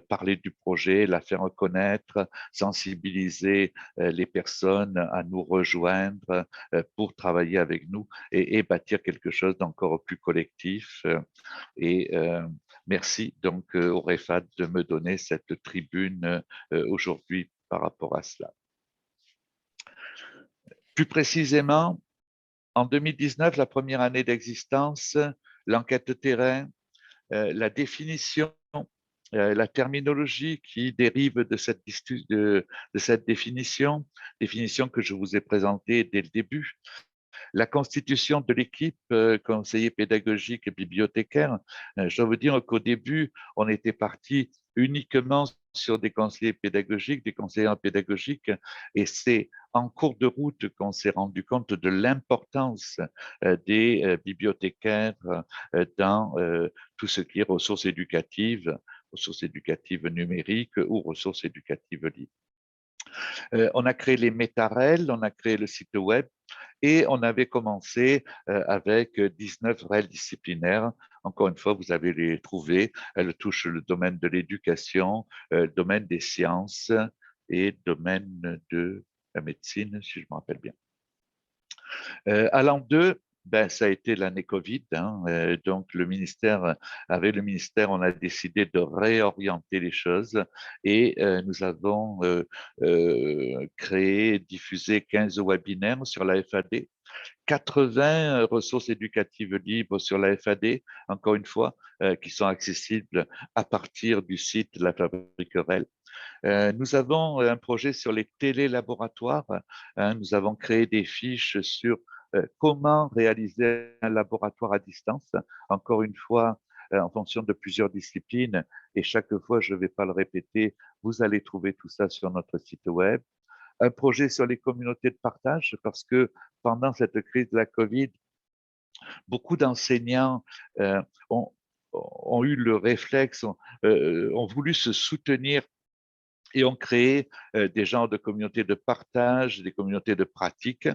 parler du projet, la faire reconnaître, sensibiliser les personnes à nous rejoindre pour travailler avec nous et bâtir quelque chose d'encore plus collectif. Et merci donc au REFAD de me donner cette tribune aujourd'hui par rapport à cela. Plus précisément, en 2019, la première année d'existence, l'enquête terrain, la définition, la terminologie qui dérive de cette définition que je vous ai présentée dès le début, la constitution de l'équipe conseiller pédagogique et bibliothécaire, je dois vous dire qu'au début, on était parti uniquement sur des conseillers pédagogiques, des conseillers pédagogiques, et c'est en cours de route qu'on s'est rendu compte de l'importance des bibliothécaires dans tout ce qui est ressources éducatives numériques ou ressources éducatives libres. On a créé les métarels, on a créé le site web et on avait commencé avec 19 REL disciplinaires. Encore une fois, vous avez les trouvées. Elles touchent le domaine de l'éducation, le domaine des sciences et le domaine de la médecine, si je me rappelle bien. À l'an 2, ben, ça a été l'année Covid, donc le ministère, avec le ministère, on a décidé de réorienter les choses et nous avons créé, diffusé 15 webinaires sur la FAD, 80 ressources éducatives libres sur la FAD, encore une fois, qui sont accessibles à partir du site de la Fabrique REL. Nous avons un projet sur les télélaboratoires. Nous avons créé des fiches sur comment réaliser un laboratoire à distance. Encore une fois, en fonction de plusieurs disciplines, et chaque fois, je ne vais pas le répéter, vous allez trouver tout ça sur notre site web. Un projet sur les communautés de partage, parce que pendant cette crise de la COVID, beaucoup d'enseignants ont eu le réflexe, ont voulu se soutenir et ont créé des genres de communautés de partage, des communautés de pratique.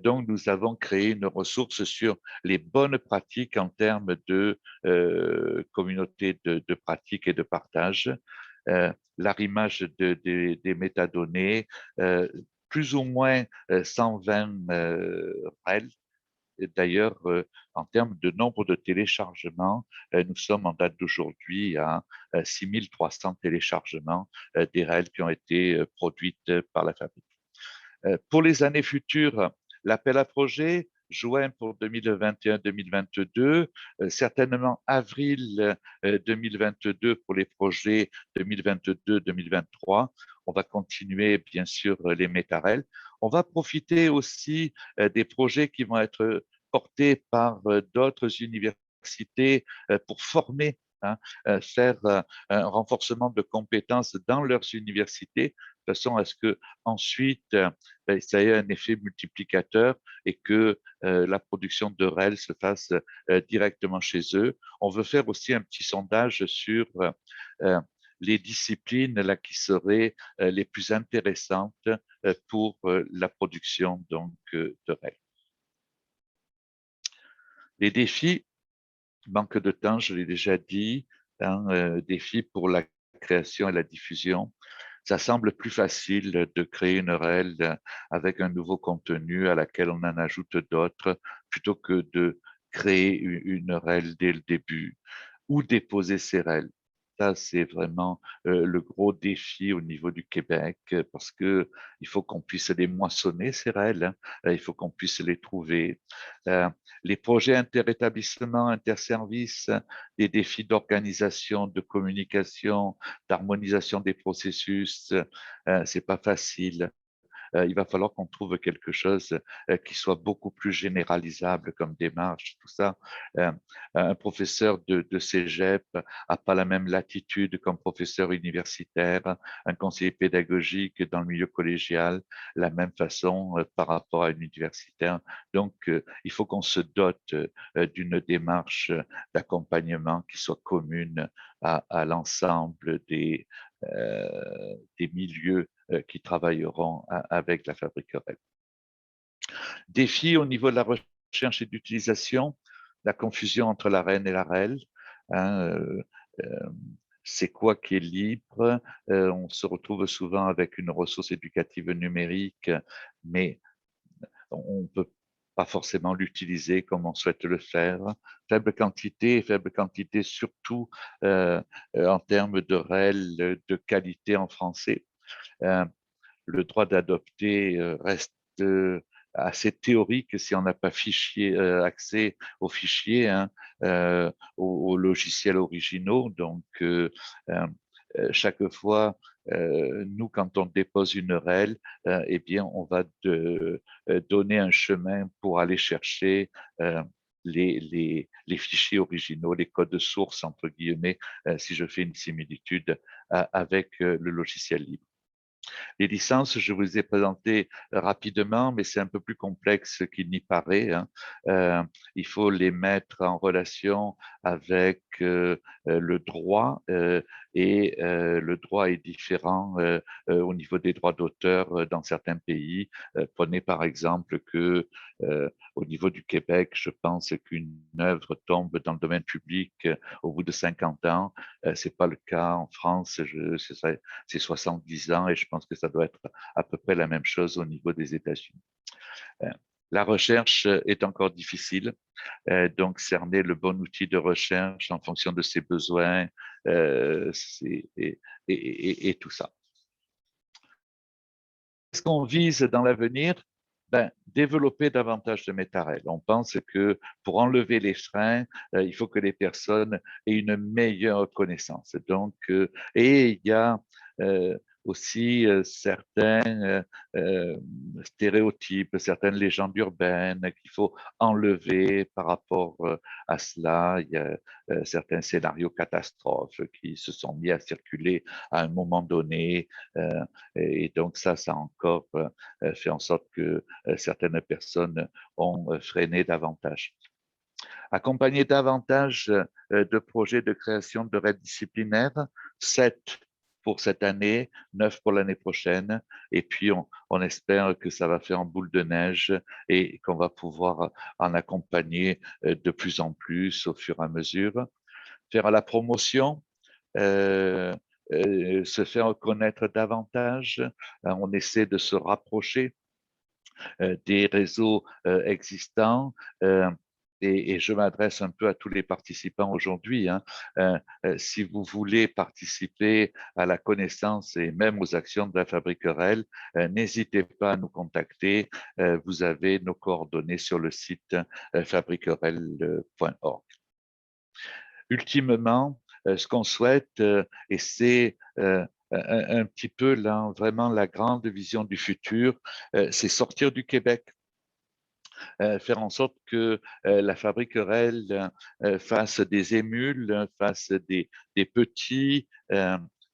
Donc, nous avons créé une ressource sur les bonnes pratiques en termes de communautés de pratique et de partage, l'arrimage des métadonnées, plus ou moins 120 REL. D'ailleurs, en termes de nombre de téléchargements, nous sommes en date d'aujourd'hui à 6300 téléchargements des REL qui ont été produites par la fabrique. Pour les années futures, l'appel à projet, juin pour 2021-2022, certainement avril 2022 pour les projets 2022-2023. on va continuer bien sûr les métarels. On va profiter aussi des projets qui vont être portés par d'autres universités pour former, hein, faire un renforcement de compétences dans leurs universités, de façon à ce que ensuite ça ait un effet multiplicateur et que la production de REL se fasse directement chez eux. On veut faire aussi un petit sondage sur les disciplines là, qui seraient les plus intéressantes pour la production donc, de REL. Les défis, manque de temps, je l'ai déjà dit, hein, défis pour la création et la diffusion. Ça semble plus facile de créer une REL avec un nouveau contenu à laquelle on en ajoute d'autres, plutôt que de créer une REL dès le début ou déposer ses REL. Ça, c'est vraiment le gros défi au niveau du Québec, parce que il faut qu'on puisse les moissonner, ces REL, hein. Il faut qu'on puisse les trouver. Les projets interétablissements, interservices, des défis d'organisation, de communication, d'harmonisation des processus, c'est pas facile. Il va falloir qu'on trouve quelque chose qui soit beaucoup plus généralisable comme démarche, tout ça. Euh, un professeur de cégep n'a pas la même latitude qu'un professeur universitaire, un conseiller pédagogique dans le milieu collégial, la même façon par rapport à un universitaire. Donc, il faut qu'on se dote d'une démarche d'accompagnement qui soit commune à l'ensemble des milieux qui travailleront avec la fabrique REL. Défi au niveau de la recherche et d'utilisation, la confusion entre la REN et la REL. Hein, c'est quoi qui est libre? On se retrouve souvent avec une ressource éducative numérique, mais on ne peut pas forcément l'utiliser comme on souhaite le faire. Faible quantité surtout en termes de REL de qualité en français. Le droit d'adopter reste assez théorique si on n'a pas accès aux fichiers, hein, aux logiciels originaux. Donc, chaque fois, nous, quand on dépose une REL, eh bien, on va donner un chemin pour aller chercher les fichiers originaux, les codes sources, entre guillemets, si je fais une similitude avec le logiciel libre. Les licences, je vous les ai présentées rapidement, mais c'est un peu plus complexe qu'il n'y paraît, hein. Il faut les mettre en relation avec le droit et le droit est différent au niveau des droits d'auteur dans certains pays. Prenez par exemple que au niveau du Québec, je pense qu'une œuvre tombe dans le domaine public au bout de 50 ans. C'est pas le cas en France, c'est 70 ans et je pense que ça doit être à peu près la même chose au niveau des États-Unis. La recherche est encore difficile, donc cerner le bon outil de recherche en fonction de ses besoins et tout ça. Qu'est-ce qu'on vise dans l'avenir? Développer davantage de métarel. On pense que pour enlever les freins, il faut que les personnes aient une meilleure connaissance. Donc, et il y a aussi certains stéréotypes, certaines légendes urbaines qu'il faut enlever par rapport à cela. Il y a certains scénarios catastrophes qui se sont mis à circuler à un moment donné. Et donc ça a encore fait en sorte que certaines personnes ont freiné davantage. Accompagner davantage de projets de création de raids disciplinaires, 7 pour cette année, 9 pour l'année prochaine, et puis on espère que ça va faire en boule de neige et qu'on va pouvoir en accompagner de plus en plus au fur et à mesure. Faire la promotion, se faire connaître davantage. On essaie de se rapprocher des réseaux existants. Et je m'adresse un peu à tous les participants aujourd'hui, hein. Si vous voulez participer à la connaissance et même aux actions de la Fabrique REL, n'hésitez pas à nous contacter. Vous avez nos coordonnées sur le site fabriquerel.org. Ultimement, ce qu'on souhaite, et c'est un petit peu là, vraiment la grande vision du futur, c'est sortir du Québec, faire en sorte que la fabrique REL fasse des émules, fasse des petits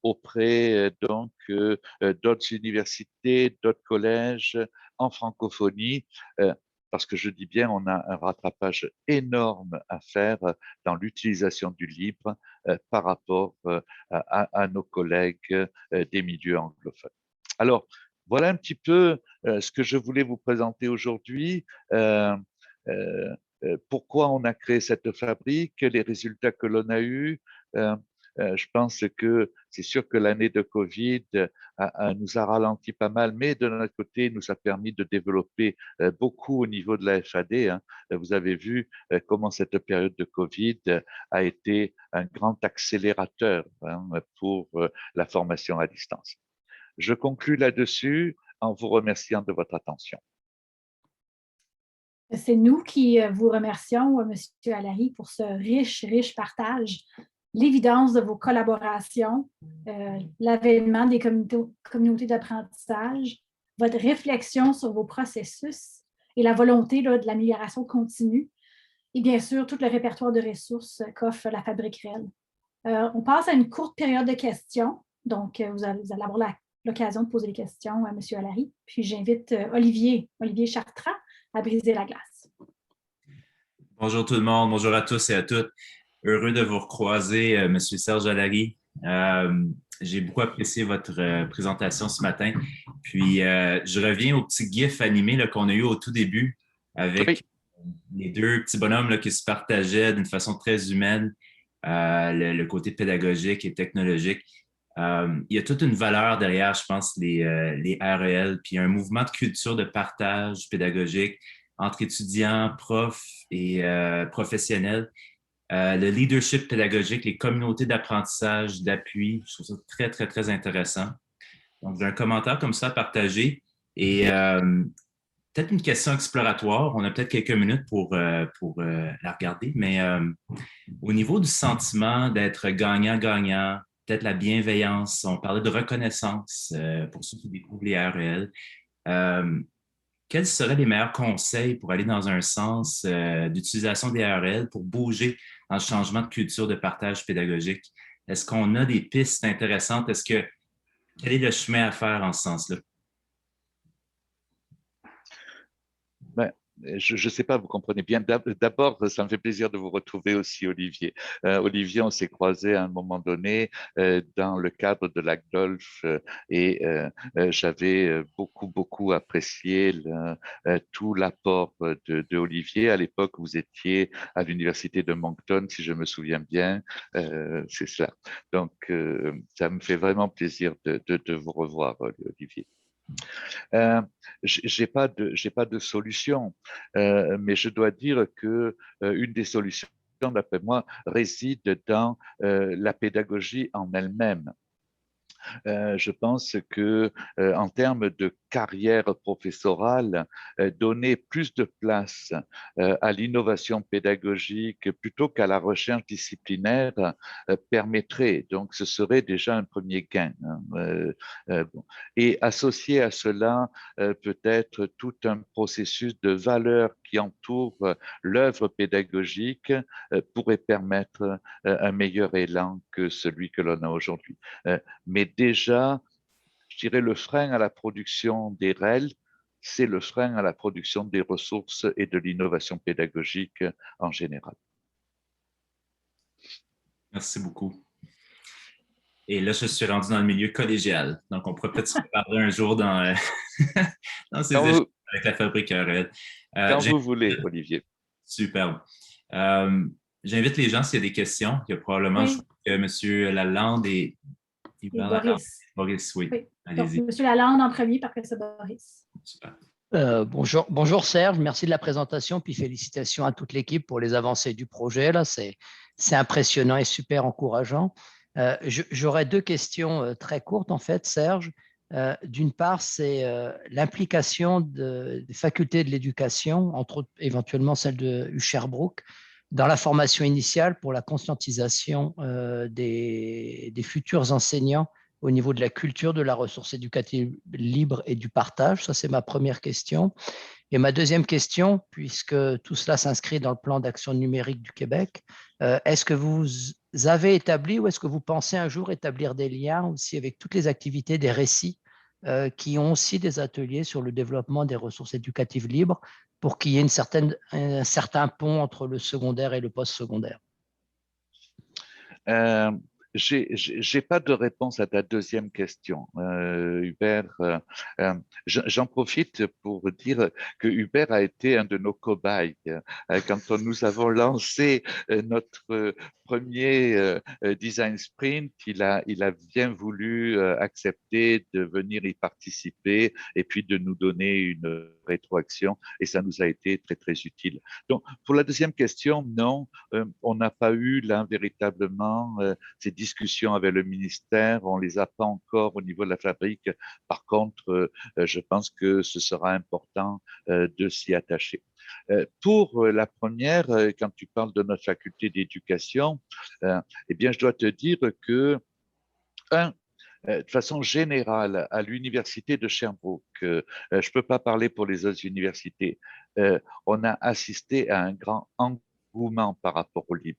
auprès d'autres universités, d'autres collèges en francophonie. Parce que je dis bien, on a un rattrapage énorme à faire dans l'utilisation du livre par rapport à nos collègues des milieux anglophones. Alors, voilà un petit peu ce que je voulais vous présenter aujourd'hui. Euh, euh, Pourquoi on a créé cette fabrique, les résultats que l'on a eus. Euh, je pense que c'est sûr que l'année de Covid nous a ralenti pas mal, mais de notre côté, nous a permis de développer beaucoup au niveau de la FAD. Hein. Vous avez vu comment cette période de Covid a été un grand accélérateur hein, pour la formation à distance. Je conclus là-dessus en vous remerciant de votre attention. C'est nous qui vous remercions, M. Allary, pour ce riche partage, l'évidence de vos collaborations, l'avènement des communautés d'apprentissage, votre réflexion sur vos processus et la volonté là, de l'amélioration continue, et bien sûr, tout le répertoire de ressources qu'offre la Fabrique REL. On passe à une courte période de questions, donc vous allez avoir l'occasion de poser des questions à M. Allary. Puis j'invite Olivier Chartrand à briser la glace. Bonjour tout le monde, bonjour à tous et à toutes. Heureux de vous recroiser, M. Serge Allary. J'ai beaucoup apprécié votre présentation ce matin. Puis, je reviens au petit gif animé qu'on a eu au tout début avec les deux petits bonhommes là, qui se partageaient d'une façon très humaine le côté pédagogique et technologique. Il y a toute une valeur derrière, je pense, les REL, puis un mouvement de culture de partage pédagogique entre étudiants, profs et professionnels. Le leadership pédagogique, les communautés d'apprentissage, d'appui, je trouve ça très, très, très intéressant. Donc, j'ai un commentaire comme ça à partager et peut-être une question exploratoire. On a peut-être quelques minutes pour la regarder, mais au niveau du sentiment d'être gagnant-gagnant, peut-être la bienveillance, on parlait de reconnaissance pour ceux qui découvrent les REL. Quels seraient les meilleurs conseils pour aller dans un sens d'utilisation des REL pour bouger dans le changement de culture de partage pédagogique? Est-ce qu'on a des pistes intéressantes? Quel est le chemin à faire en ce sens-là? Ben, je ne sais pas, vous comprenez bien. D'abord, ça me fait plaisir de vous retrouver aussi, Olivier. Olivier, on s'est croisé à un moment donné dans le cadre de l'ACDOLF et j'avais beaucoup apprécié tout l'apport de Olivier. À l'époque, vous étiez à l'université de Moncton, si je me souviens bien. C'est ça. Donc, ça me fait vraiment plaisir de vous revoir, Olivier. J'ai pas de solution, mais je dois dire que une des solutions, d'après moi, réside dans la pédagogie en elle-même. Je pense que en termes de carrière professorale, donner plus de place à l'innovation pédagogique plutôt qu'à la recherche disciplinaire permettrait, donc ce serait déjà un premier gain. Hein. Bon. Et associer à cela peut-être tout un processus de valeurs qui entoure l'œuvre pédagogique pourrait permettre un meilleur élan que celui que l'on a aujourd'hui. Mais déjà, je dirais le frein à la production des REL, c'est le frein à la production des ressources et de l'innovation pédagogique en général. Merci beaucoup. Et là, je suis rendu dans le milieu collégial. Donc, on pourrait peut-être se parler un jour dans ces échanges avec la Fabrique REL. Quand vous voulez, Olivier. Superbe. J'invite les gens s'il y a des questions. Il y a probablement M. Lalande et Boris. Boris, oui. Donc, M. Lalande en premier, par après c'est Boris. Super. Bonjour Serge, merci de la présentation, puis félicitations à toute l'équipe pour les avancées du projet. Là, c'est impressionnant et super encourageant. J'aurais deux questions très courtes en fait, Serge. D'une part, c'est l'implication des facultés de l'éducation, entre autres éventuellement celle de Sherbrooke, dans la formation initiale pour la conscientisation des futurs enseignants au niveau de la culture de la ressource éducative libre et du partage? Ça, c'est ma première question. Et ma deuxième question, puisque tout cela s'inscrit dans le plan d'action numérique du Québec, est-ce que vous avez établi ou est-ce que vous pensez un jour établir des liens aussi avec toutes les activités des récits qui ont aussi des ateliers sur le développement des ressources éducatives libres pour qu'il y ait un certain pont entre le secondaire et le post-secondaire? J'ai pas de réponse à ta deuxième question, Hubert. J'en profite pour dire que Hubert a été un de nos cobayes quand nous avons lancé notre premier design sprint. Il a bien voulu accepter de venir y participer et puis de nous donner une rétroaction, et ça nous a été très très utile. Donc pour la deuxième question, non, on n'a pas eu là véritablement ces discussions avec le ministère, on les a pas encore au niveau de la fabrique. Par contre, je pense que ce sera important de s'y attacher. Pour la première, quand tu parles de notre faculté d'éducation, eh bien, je dois te dire que, de façon générale, à l'université de Sherbrooke, je ne peux pas parler pour les autres universités, on a assisté à un grand engouement par rapport au livre.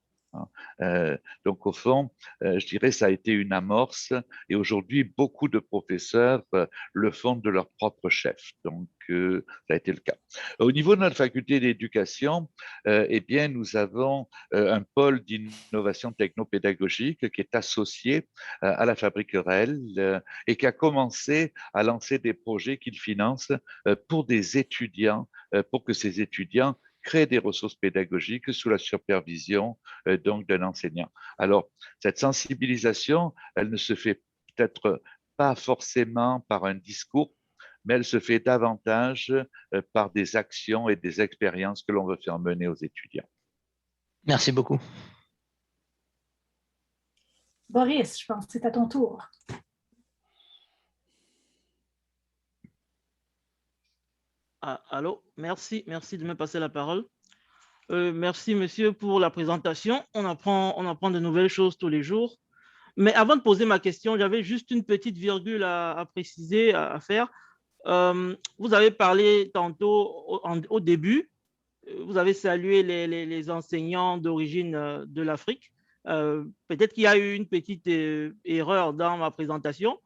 Donc, au fond, je dirais ça a été une amorce, et aujourd'hui, beaucoup de professeurs le font de leur propre chef. Donc, ça a été le cas. Au niveau de notre faculté d'éducation, eh bien, nous avons un pôle d'innovation technopédagogique qui est associé à la Fabrique REL et qui a commencé à lancer des projets qu'il finance pour des étudiants, pour que ces étudiants créer des ressources pédagogiques sous la supervision donc d'un enseignant. Alors, cette sensibilisation, elle ne se fait peut-être pas forcément par un discours, mais elle se fait davantage par des actions et des expériences que l'on veut faire mener aux étudiants. Merci beaucoup. Boris, je pense que c'est à ton tour. Ah, allô, merci de me passer la parole. Merci, monsieur, pour la présentation. On apprend de nouvelles choses tous les jours. Mais avant de poser ma question, j'avais juste une petite virgule à préciser, à faire. Vous avez parlé tantôt au début, vous avez salué les enseignants d'origine de l'Afrique. Peut-être qu'il y a eu une petite erreur dans ma présentation.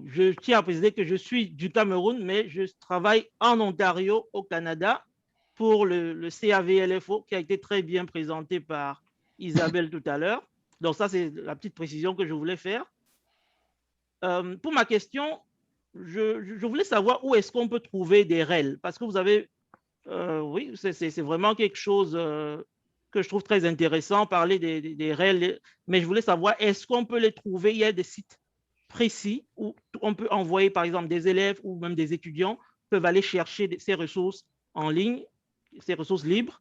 Je tiens à préciser que je suis du Cameroun, mais je travaille en Ontario, au Canada, pour le CAVLFO, qui a été très bien présenté par Isabelle tout à l'heure. Donc ça, c'est la petite précision que je voulais faire. Pour ma question, je voulais savoir où est-ce qu'on peut trouver des REL, parce que vous avez, oui, c'est vraiment quelque chose que je trouve très intéressant, parler des REL, mais je voulais savoir, est-ce qu'on peut les trouver? Il y a des sites précis où on peut envoyer, par exemple, des élèves ou même des étudiants peuvent aller chercher ces ressources en ligne, ces ressources libres.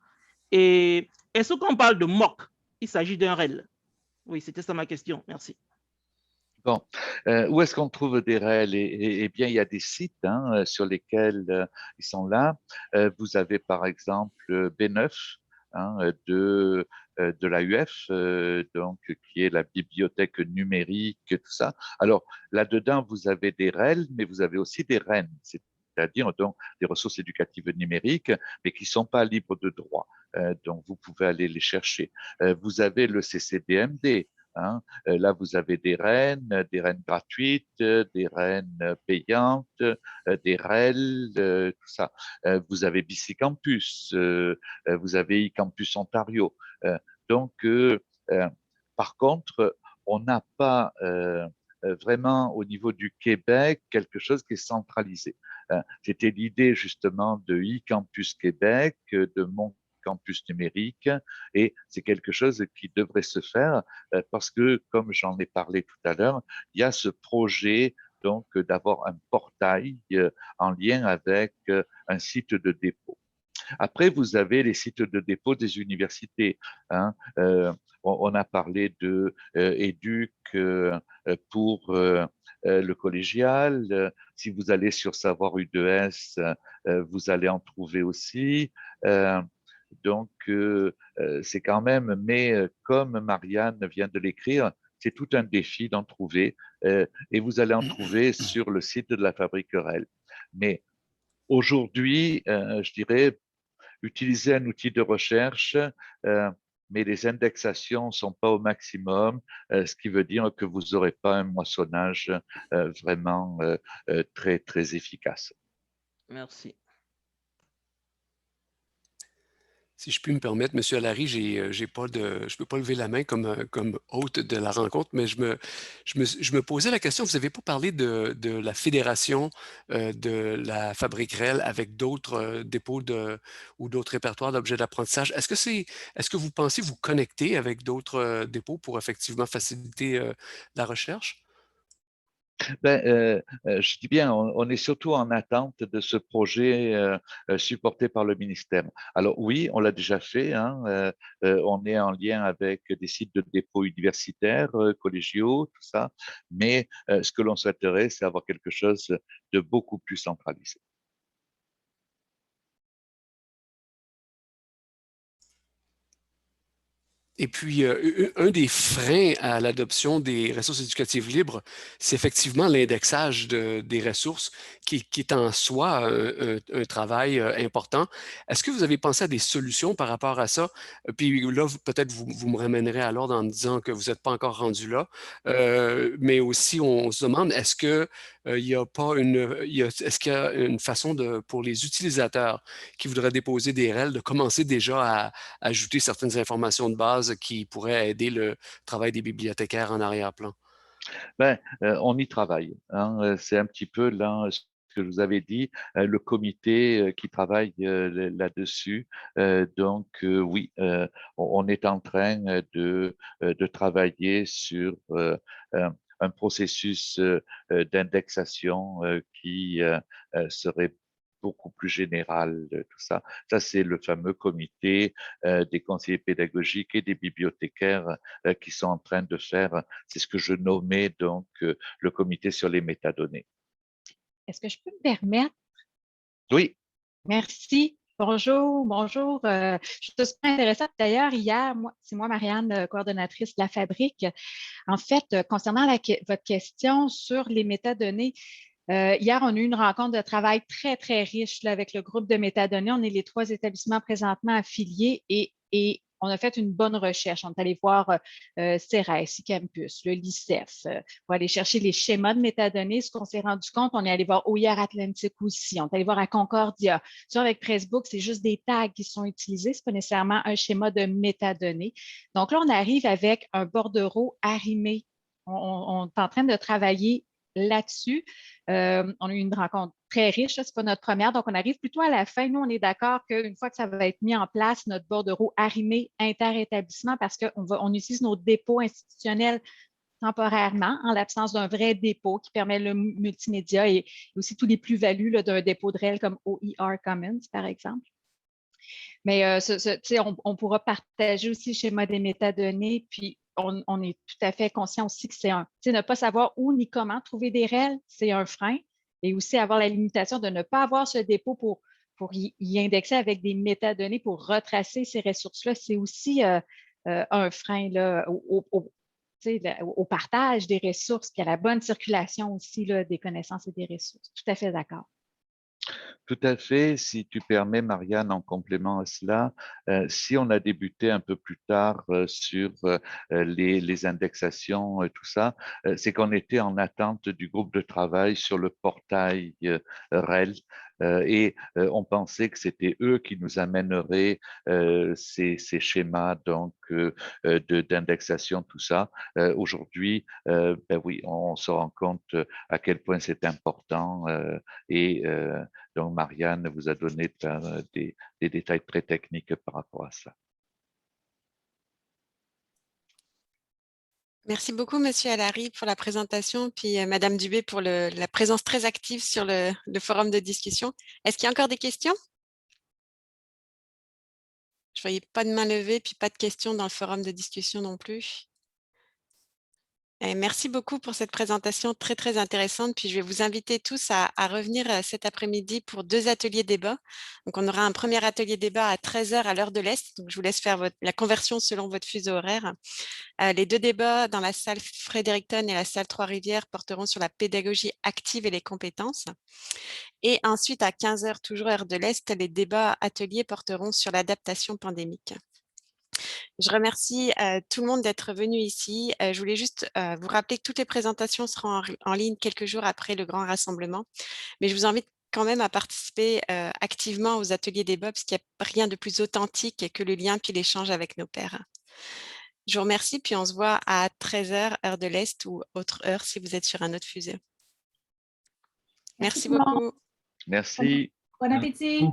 Et est-ce qu'on parle de MOOC? Il s'agit d'un REL. Oui, c'était ça ma question. Merci. Bon, où est-ce qu'on trouve des REL? Eh bien, il y a des sites sur lesquels ils sont là. Vous avez par exemple B9 de l'AUF, donc qui est la bibliothèque numérique, tout ça. Alors là-dedans, vous avez des REL, mais vous avez aussi des REN, c'est-à-dire donc des ressources éducatives numériques, mais qui ne sont pas libres de droit. Donc vous pouvez aller les chercher. Vous avez le CCDMD. Là, vous avez des REN gratuites, des REN payantes, des REL, tout ça. Vous avez BC Campus, vous avez eCampus Ontario. Donc, par contre, on n'a pas vraiment au niveau du Québec quelque chose qui est centralisé. C'était l'idée justement de eCampus Québec, de mon campus numérique, et c'est quelque chose qui devrait se faire parce que, comme j'en ai parlé tout à l'heure, il y a ce projet donc d'avoir un portail en lien avec un site de dépôt. Après, vous avez les sites de dépôt des universités. On a parlé de Éduc pour le collégial. Si vous allez sur Savoir U2S, vous allez en trouver aussi. Donc, c'est quand même, mais comme Marianne vient de l'écrire, c'est tout un défi d'en trouver et vous allez en trouver sur le site de la Fabrique REL. Mais aujourd'hui, je dirais, utiliser un outil de recherche, mais les indexations ne sont pas au maximum, ce qui veut dire que vous n'aurez pas un moissonnage vraiment très, très efficace. Merci. Si je puis me permettre, M. Allary, je ne peux pas lever la main comme hôte de la rencontre, mais je me posais la question, vous n'avez pas parlé de la fédération de la Fabrique REL avec d'autres dépôts ou d'autres répertoires d'objets d'apprentissage. Est-ce que vous pensez vous connecter avec d'autres dépôts pour effectivement faciliter la recherche? Je dis bien, on est surtout en attente de ce projet supporté par le ministère. Alors oui, on l'a déjà fait. Hein, on est en lien avec des sites de dépôt universitaires, collégiaux, tout ça. Mais ce que l'on souhaiterait, c'est avoir quelque chose de beaucoup plus centralisé. Et puis, un des freins à l'adoption des ressources éducatives libres, c'est effectivement l'indexage des ressources qui est en soi un travail important. Est-ce que vous avez pensé à des solutions par rapport à ça? Puis là, peut-être vous me ramènerez à l'ordre en me disant que vous n'êtes pas encore rendu là. Mais aussi, on se demande, est-ce qu'il y a une façon pour les utilisateurs qui voudraient déposer des REL de commencer déjà à ajouter certaines informations de base qui pourraient aider le travail des bibliothécaires en arrière-plan? On y travaille. Hein. C'est un petit peu là ce que je vous avais dit, le comité qui travaille là-dessus. Donc oui, on est en train de travailler sur un processus d'indexation qui serait beaucoup plus général, tout ça. Ça, c'est le fameux comité des conseillers pédagogiques et des bibliothécaires qui sont en train de faire, c'est ce que je nommais donc le comité sur les métadonnées. Est-ce que je peux me permettre? Oui. Merci. Bonjour, bonjour. Je suis super intéressante. D'ailleurs, hier, c'est moi, Marianne, coordonnatrice de la Fabrique. En fait, concernant votre question sur les métadonnées, hier, on a eu une rencontre de travail très, très riche là, avec le groupe de métadonnées. On est les 3 établissements présentement affiliés et on a fait une bonne recherche. On est allé voir CERES, Campus, le LICEF, pour aller chercher les schémas de métadonnées. Ce qu'on s'est rendu compte, on est allé voir OIR Atlantique aussi. On est allé voir à Concordia. Tu vois, avec Pressbook, c'est juste des tags qui sont utilisés. Ce n'est pas nécessairement un schéma de métadonnées. Donc là, on arrive avec un bordereau arrimé. On est en train de travailler là-dessus. On a eu une rencontre très riche, ce n'est pas notre première, donc on arrive plutôt à la fin. Nous, on est d'accord qu'une fois que ça va être mis en place, notre bordereau arrimé inter-établissement, parce qu'on utilise nos dépôts institutionnels temporairement, en l'absence d'un vrai dépôt qui permet le multimédia et aussi tous les plus-values d'un dépôt de REL comme OER Commons, par exemple. Mais on pourra partager aussi le schéma des métadonnées, puis on est tout à fait conscient aussi que ne pas savoir où ni comment trouver des REL, c'est un frein. Et aussi avoir la limitation de ne pas avoir ce dépôt pour y indexer avec des métadonnées pour retracer ces ressources-là, c'est aussi un frein là, au partage des ressources, puis à la bonne circulation aussi là, des connaissances et des ressources. Tout à fait d'accord. Tout à fait. Si tu permets, Marianne, en complément à cela, si on a débuté un peu plus tard sur les indexations, tout ça, c'est qu'on était en attente du groupe de travail sur le portail REL. Et on pensait que c'était eux qui nous amèneraient ces schémas donc d'indexation, tout ça. Aujourd'hui, oui, on se rend compte à quel point c'est important et donc Marianne vous a donné des détails très techniques par rapport à ça. Merci beaucoup, Monsieur Allary, pour la présentation, puis Madame Dubé pour la présence très active sur le forum de discussion. Est-ce qu'il y a encore des questions? Je ne voyais pas de main levée, puis pas de questions dans le forum de discussion non plus. Et merci beaucoup pour cette présentation très, très intéressante. Puis je vais vous inviter tous à revenir cet après-midi pour 2 ateliers débat. Donc, on aura un premier atelier débat à 13h à l'heure de l'Est. Donc, je vous laisse faire la conversion selon votre fuseau horaire. Les 2 débats dans la salle Fredericton et la salle Trois-Rivières porteront sur la pédagogie active et les compétences. Et ensuite, à 15h, toujours heure de l'Est, les débats ateliers porteront sur l'adaptation pandémique. Je remercie tout le monde d'être venu ici. Je voulais juste vous rappeler que toutes les présentations seront en ligne quelques jours après le grand rassemblement. Mais je vous invite quand même à participer activement aux ateliers débat parce qu'il n'y a rien de plus authentique que le lien puis l'échange avec nos pairs. Je vous remercie, puis on se voit à 13h, heure de l'Est ou autre heure si vous êtes sur un autre fuseau. Merci beaucoup. Merci. Bon appétit.